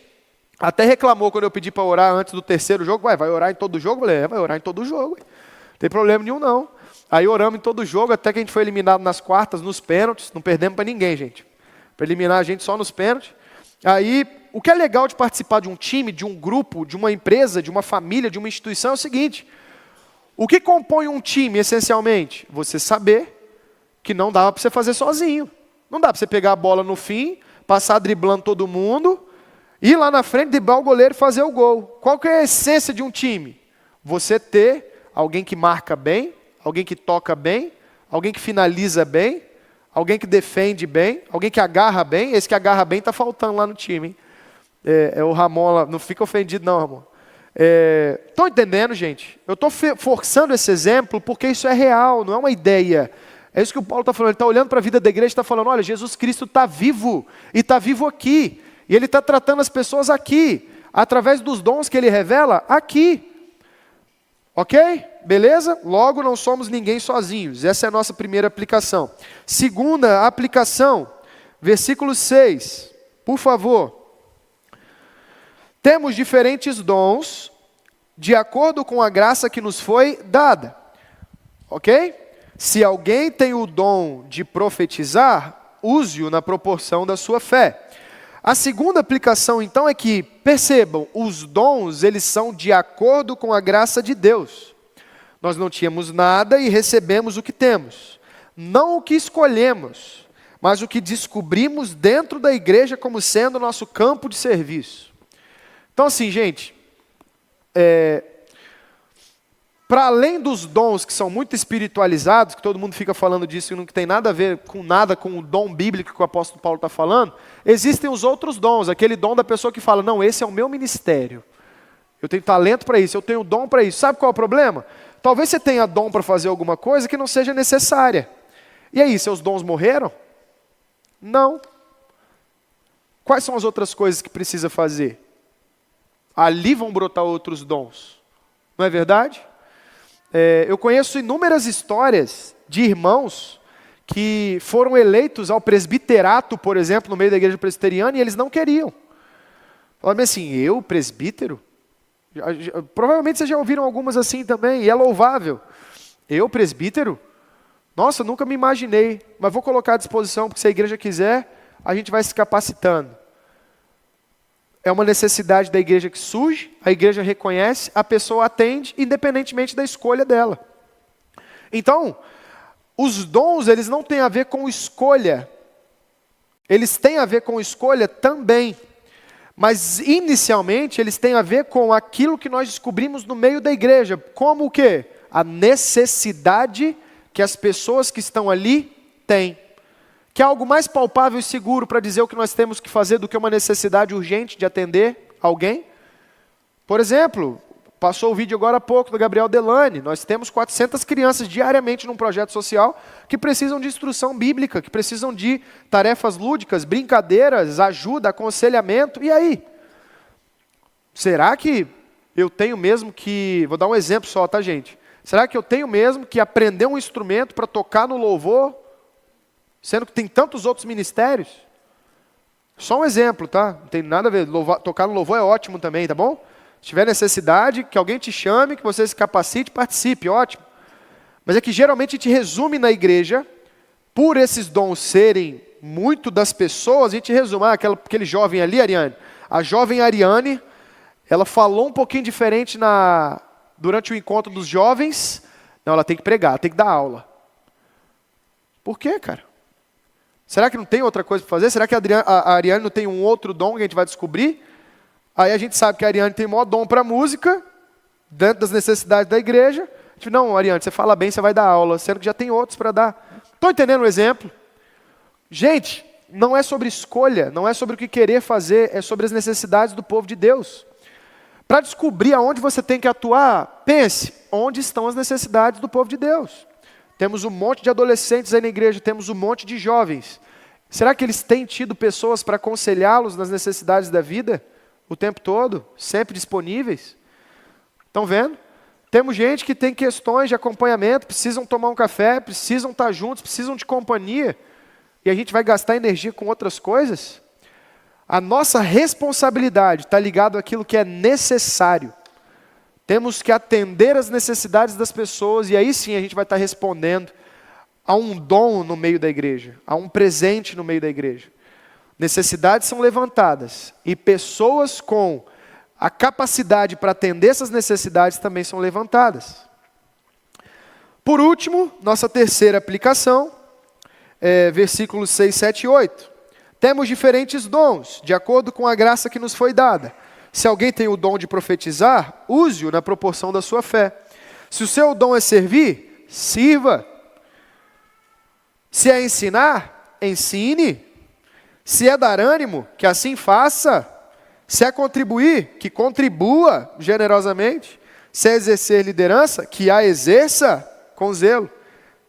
[SPEAKER 2] até reclamou quando eu pedi para orar antes do terceiro jogo. Vai orar em todo jogo? Eu falei, vai orar em todo jogo. Não tem problema nenhum, não. Aí oramos em todo jogo, até que a gente foi eliminado nas quartas, nos pênaltis. Não perdemos para ninguém, gente. Para eliminar a gente só nos pênaltis. Aí, o que é legal de participar de um time, de um grupo, de uma empresa, de uma família, de uma instituição é o seguinte. O que compõe um time, essencialmente? Você saber que não dá para você fazer sozinho. Não dá para você pegar a bola no fim, passar driblando todo mundo, ir lá na frente, driblar o goleiro e fazer o gol. Qual que é a essência de um time? Você ter alguém que marca bem, alguém que toca bem, alguém que finaliza bem, alguém que defende bem, alguém que agarra bem. Esse que agarra bem está faltando lá no time, hein? É o Ramon lá. Não fica ofendido não, Ramon. Estão entendendo, gente? Eu estou forçando esse exemplo porque isso é real, não é uma ideia. É isso que o Paulo está falando. Ele está olhando para a vida da igreja e está falando, olha, Jesus Cristo está vivo. E está vivo aqui. E Ele está tratando as pessoas aqui. Através dos dons que Ele revela aqui. Ok? Beleza? Logo, não somos ninguém sozinhos. Essa é a nossa primeira aplicação. Segunda aplicação, versículo 6. Por favor. Temos diferentes dons, de acordo com a graça que nos foi dada. Ok? Se alguém tem o dom de profetizar, use-o na proporção da sua fé. A segunda aplicação, então, é que, percebam, os dons, eles são de acordo com a graça de Deus. Nós não tínhamos nada e recebemos o que temos. Não o que escolhemos, mas o que descobrimos dentro da igreja como sendo o nosso campo de serviço. Então, assim, gente, para além dos dons que são muito espiritualizados, que todo mundo fica falando disso e não tem nada a ver com o dom bíblico que o apóstolo Paulo está falando, existem os outros dons, aquele dom da pessoa que fala, não, esse é o meu ministério. Eu tenho talento para isso, eu tenho dom para isso. Sabe qual é o problema? Talvez você tenha dom para fazer alguma coisa que não seja necessária. E aí, seus dons morreram? Não. Quais são as outras coisas que precisa fazer? Ali vão brotar outros dons. Não é verdade? Eu conheço inúmeras histórias de irmãos que foram eleitos ao presbiterato, por exemplo, no meio da igreja presbiteriana, e eles não queriam. Falaram assim, eu, presbítero? Provavelmente vocês já ouviram algumas assim também, e é louvável. Eu, presbítero? Nossa, nunca me imaginei, mas vou colocar à disposição, porque se a igreja quiser, a gente vai se capacitando. É uma necessidade da igreja que surge, a igreja reconhece, a pessoa atende, independentemente da escolha dela. Então, os dons, eles não têm a ver com escolha. Eles têm a ver com escolha também. Mas, inicialmente, eles têm a ver com aquilo que nós descobrimos no meio da igreja. Como o quê? A necessidade que as pessoas que estão ali têm. Que é algo mais palpável e seguro para dizer o que nós temos que fazer do que uma necessidade urgente de atender alguém? Por exemplo, passou o vídeo agora há pouco do Gabriel Delane. Nós temos 400 crianças diariamente num projeto social que precisam de instrução bíblica, que precisam de tarefas lúdicas, brincadeiras, ajuda, aconselhamento. E aí? Será que eu tenho mesmo que... Vou dar um exemplo só, tá, gente? Será que eu tenho mesmo que aprender um instrumento para tocar no louvor, sendo que tem tantos outros ministérios? Só um exemplo, tá? Não tem nada a ver. Tocar no louvor é ótimo também, tá bom? Se tiver necessidade, que alguém te chame, que você se capacite, participe, ótimo. Mas é que geralmente a gente resume na igreja, por esses dons serem muito das pessoas, a gente resume, aquele jovem ali, Ariane, A jovem Ariane, ela falou um pouquinho diferente durante o encontro dos jovens. Não, ela tem que pregar, tem que dar aula. Por quê, cara? Será que não tem outra coisa para fazer? Será que a Ariane não tem um outro dom que a gente vai descobrir? Aí a gente sabe que a Ariane tem o maior dom para música, dentro das necessidades da igreja. A gente, não, Ariane, você fala bem, você vai dar aula, sendo que já tem outros para dar. Estão entendendo o exemplo? Gente, não é sobre escolha, não é sobre o que querer fazer, é sobre as necessidades do povo de Deus. Para descobrir aonde você tem que atuar, pense, onde estão as necessidades do povo de Deus? Temos um monte de adolescentes aí na igreja, temos um monte de jovens. Será que eles têm tido pessoas para aconselhá-los nas necessidades da vida? O tempo todo? Sempre disponíveis? Estão vendo? Temos gente que tem questões de acompanhamento, precisam tomar um café, precisam estar juntos, precisam de companhia. E a gente vai gastar energia com outras coisas? A nossa responsabilidade está ligada àquilo que é necessário. Temos que atender às necessidades das pessoas e aí sim a gente vai estar respondendo a um dom no meio da igreja, a um presente no meio da igreja. Necessidades são levantadas e pessoas com a capacidade para atender essas necessidades também são levantadas. Por último, nossa terceira aplicação, versículos 6, 7 e 8. Temos diferentes dons, de acordo com a graça que nos foi dada. Se alguém tem o dom de profetizar, use-o na proporção da sua fé. Se o seu dom é servir, sirva. Se é ensinar, ensine. Se é dar ânimo, que assim faça. Se é contribuir, que contribua generosamente. Se é exercer liderança, que a exerça com zelo.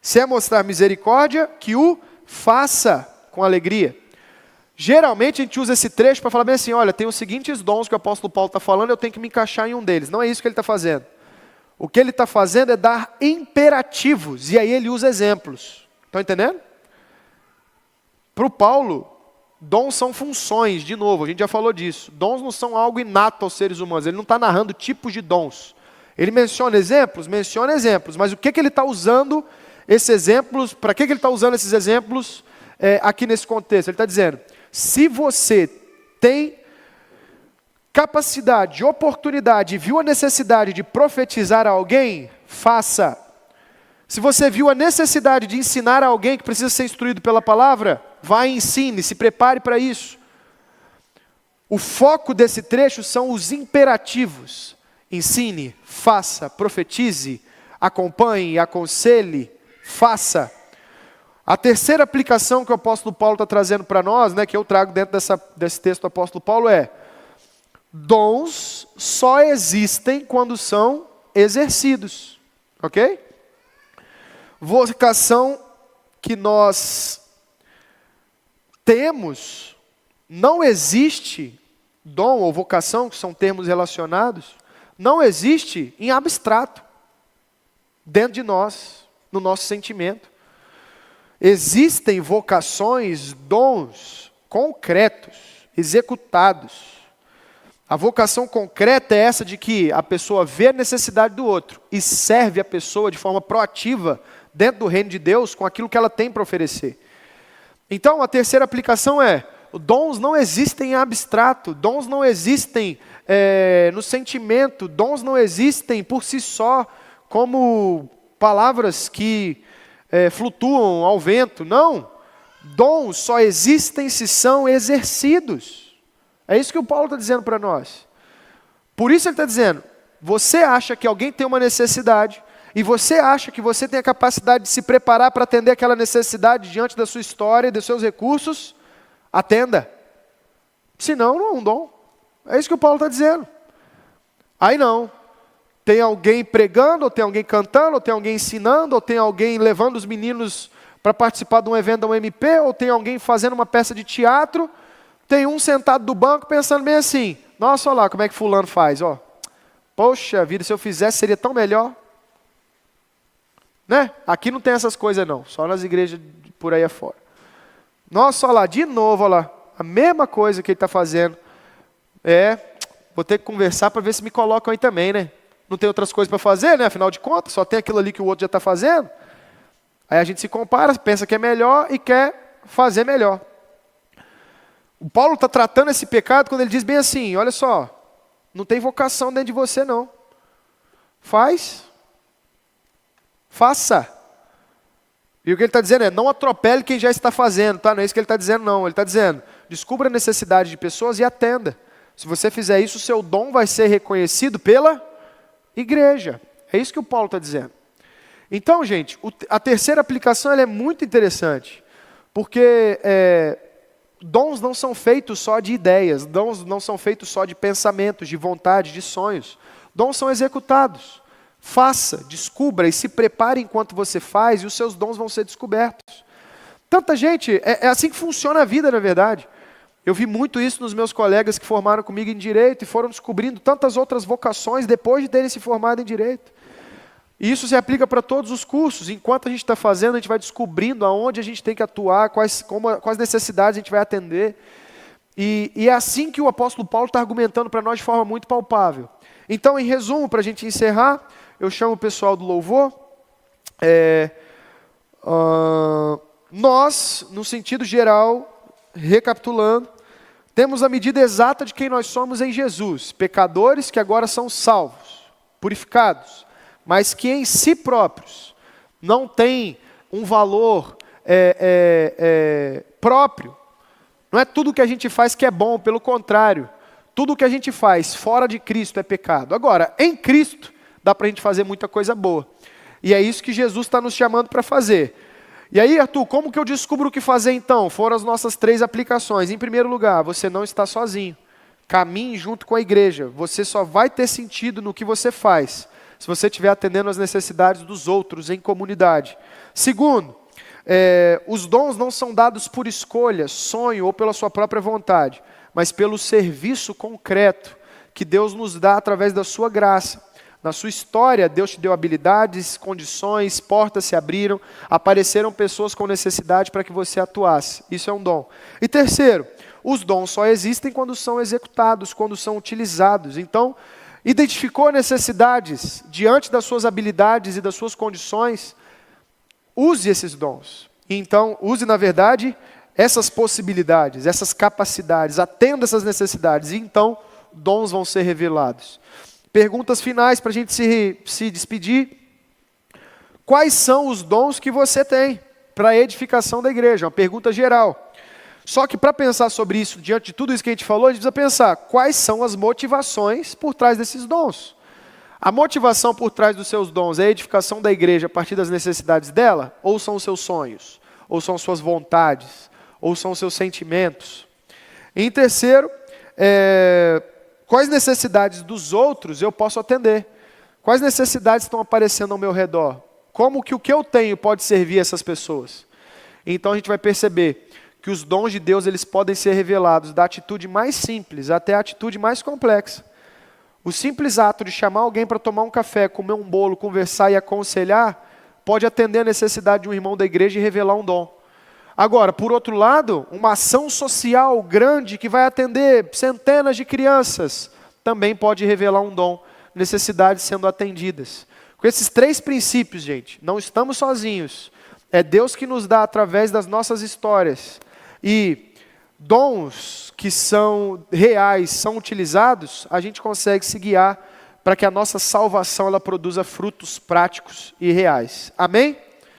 [SPEAKER 2] Se é mostrar misericórdia, que o faça com alegria. Geralmente a gente usa esse trecho para falar bem assim, olha, tem os seguintes dons que o apóstolo Paulo está falando, eu tenho que me encaixar em um deles. Não é isso que ele está fazendo. O que ele está fazendo é dar imperativos, e aí ele usa exemplos. Estão entendendo? Para o Paulo, dons são funções, de novo, a gente já falou disso. Dons não são algo inato aos seres humanos, ele não está narrando tipos de dons. Ele menciona exemplos, mas o que ele está usando esses exemplos, para que ele está usando esses exemplos aqui nesse contexto? Ele está dizendo, se você tem capacidade, oportunidade, viu a necessidade de profetizar a alguém, faça. Se você viu a necessidade de ensinar a alguém que precisa ser instruído pela palavra, vá e ensine, se prepare para isso. O foco desse trecho são os imperativos. Ensine, faça, profetize, acompanhe, aconselhe, faça. A terceira aplicação que o apóstolo Paulo está trazendo para nós, que eu trago dentro desse texto do apóstolo Paulo é: dons só existem quando são exercidos, ok? Vocação que nós temos, não existe dom ou vocação, que são termos relacionados, não existe em abstrato, dentro de nós, no nosso sentimento. Existem vocações, dons concretos, executados. A vocação concreta é essa de que a pessoa vê a necessidade do outro e serve a pessoa de forma proativa dentro do reino de Deus com aquilo que ela tem para oferecer. Então, a terceira aplicação é: dons não existem em abstrato, dons não existem no sentimento, dons não existem por si só como palavras que flutuam ao vento. Não, dons só existem se são exercidos. É isso que o Paulo está dizendo para nós. Por isso ele está dizendo, você acha que alguém tem uma necessidade, e você acha que você tem a capacidade de se preparar para atender aquela necessidade diante da sua história e dos seus recursos, atenda. Senão, não é um dom. É isso que o Paulo está dizendo. Aí não. Tem alguém pregando, ou tem alguém cantando, ou tem alguém ensinando, ou tem alguém levando os meninos para participar de um evento da UMP, ou tem alguém fazendo uma peça de teatro. Tem um sentado do banco pensando bem assim, nossa, olha lá como é que fulano faz, ó. Poxa vida, se eu fizesse seria tão melhor. Né? Aqui não tem essas coisas não, só nas igrejas por aí afora. Nossa, olha lá, de novo, olha lá, a mesma coisa que ele está fazendo. Vou ter que conversar para ver se me colocam aí também, né? Não tem outras coisas para fazer, né? Afinal de contas, só tem aquilo ali que o outro já está fazendo. Aí a gente se compara, pensa que é melhor e quer fazer melhor. O Paulo está tratando esse pecado quando ele diz bem assim, olha só, não tem vocação dentro de você não. Faça. E o que ele está dizendo é, não atropele quem já está fazendo, tá? Não é isso que ele está dizendo não, ele está dizendo, descubra a necessidade de pessoas e atenda. Se você fizer isso, o seu dom vai ser reconhecido pela igreja. É isso que o Paulo está dizendo. Então, gente, a terceira aplicação ela é muito interessante, porque dons não são feitos só de ideias, dons não são feitos só de pensamentos, de vontade, de sonhos. Dons são executados. Faça, descubra e se prepare enquanto você faz e os seus dons vão ser descobertos. Tanta gente, é assim que funciona a vida, na verdade. Eu vi muito isso nos meus colegas que formaram comigo em Direito e foram descobrindo tantas outras vocações depois de terem se formado em Direito. E isso se aplica para todos os cursos. Enquanto a gente está fazendo, a gente vai descobrindo aonde a gente tem que atuar, quais necessidades a gente vai atender. E é assim que o apóstolo Paulo está argumentando para nós de forma muito palpável. Então, em resumo, para a gente encerrar, eu chamo o pessoal do louvor. Nós, no sentido geral, recapitulando, temos a medida exata de quem nós somos em Jesus. Pecadores que agora são salvos, purificados, mas que em si próprios não têm um valor próprio. Não é tudo que a gente faz que é bom, pelo contrário. Tudo que a gente faz fora de Cristo é pecado. Agora, em Cristo, dá para a gente fazer muita coisa boa. E é isso que Jesus está nos chamando para fazer. E aí, Arthur, como que eu descubro o que fazer então? Foram as nossas 3 aplicações. Em primeiro lugar, você não está sozinho. Caminhe junto com a igreja. Você só vai ter sentido no que você faz se você estiver atendendo às necessidades dos outros em comunidade. Segundo, os dons não são dados por escolha, sonho ou pela sua própria vontade, mas pelo serviço concreto que Deus nos dá através da sua graça. Na sua história, Deus te deu habilidades, condições, portas se abriram, apareceram pessoas com necessidade para que você atuasse. Isso é um dom. E terceiro, os dons só existem quando são executados, quando são utilizados. Então, identificou necessidades diante das suas habilidades e das suas condições, use esses dons. Então, use, na verdade, essas possibilidades, essas capacidades, atenda essas necessidades, e então dons vão ser revelados. Perguntas finais para a gente se despedir. Quais são os dons que você tem para a edificação da igreja? Uma pergunta geral. Só que para pensar sobre isso, diante de tudo isso que a gente falou, a gente precisa pensar quais são as motivações por trás desses dons. A motivação por trás dos seus dons é a edificação da igreja a partir das necessidades dela? Ou são os seus sonhos? Ou são suas vontades? Ou são os seus sentimentos? Em terceiro, quais necessidades dos outros eu posso atender? Quais necessidades estão aparecendo ao meu redor? Como que o que eu tenho pode servir essas pessoas? Então a gente vai perceber que os dons de Deus eles podem ser revelados da atitude mais simples até a atitude mais complexa. O simples ato de chamar alguém para tomar um café, comer um bolo, conversar e aconselhar, pode atender a necessidade de um irmão da igreja e revelar um dom. Agora, por outro lado, uma ação social grande que vai atender centenas de crianças, também pode revelar um dom, necessidades sendo atendidas. Com esses 3 princípios, gente, não estamos sozinhos. É Deus que nos dá através das nossas histórias. E dons que são reais, são utilizados, a gente consegue se guiar para que a nossa salvação ela produza frutos práticos e reais. Amém?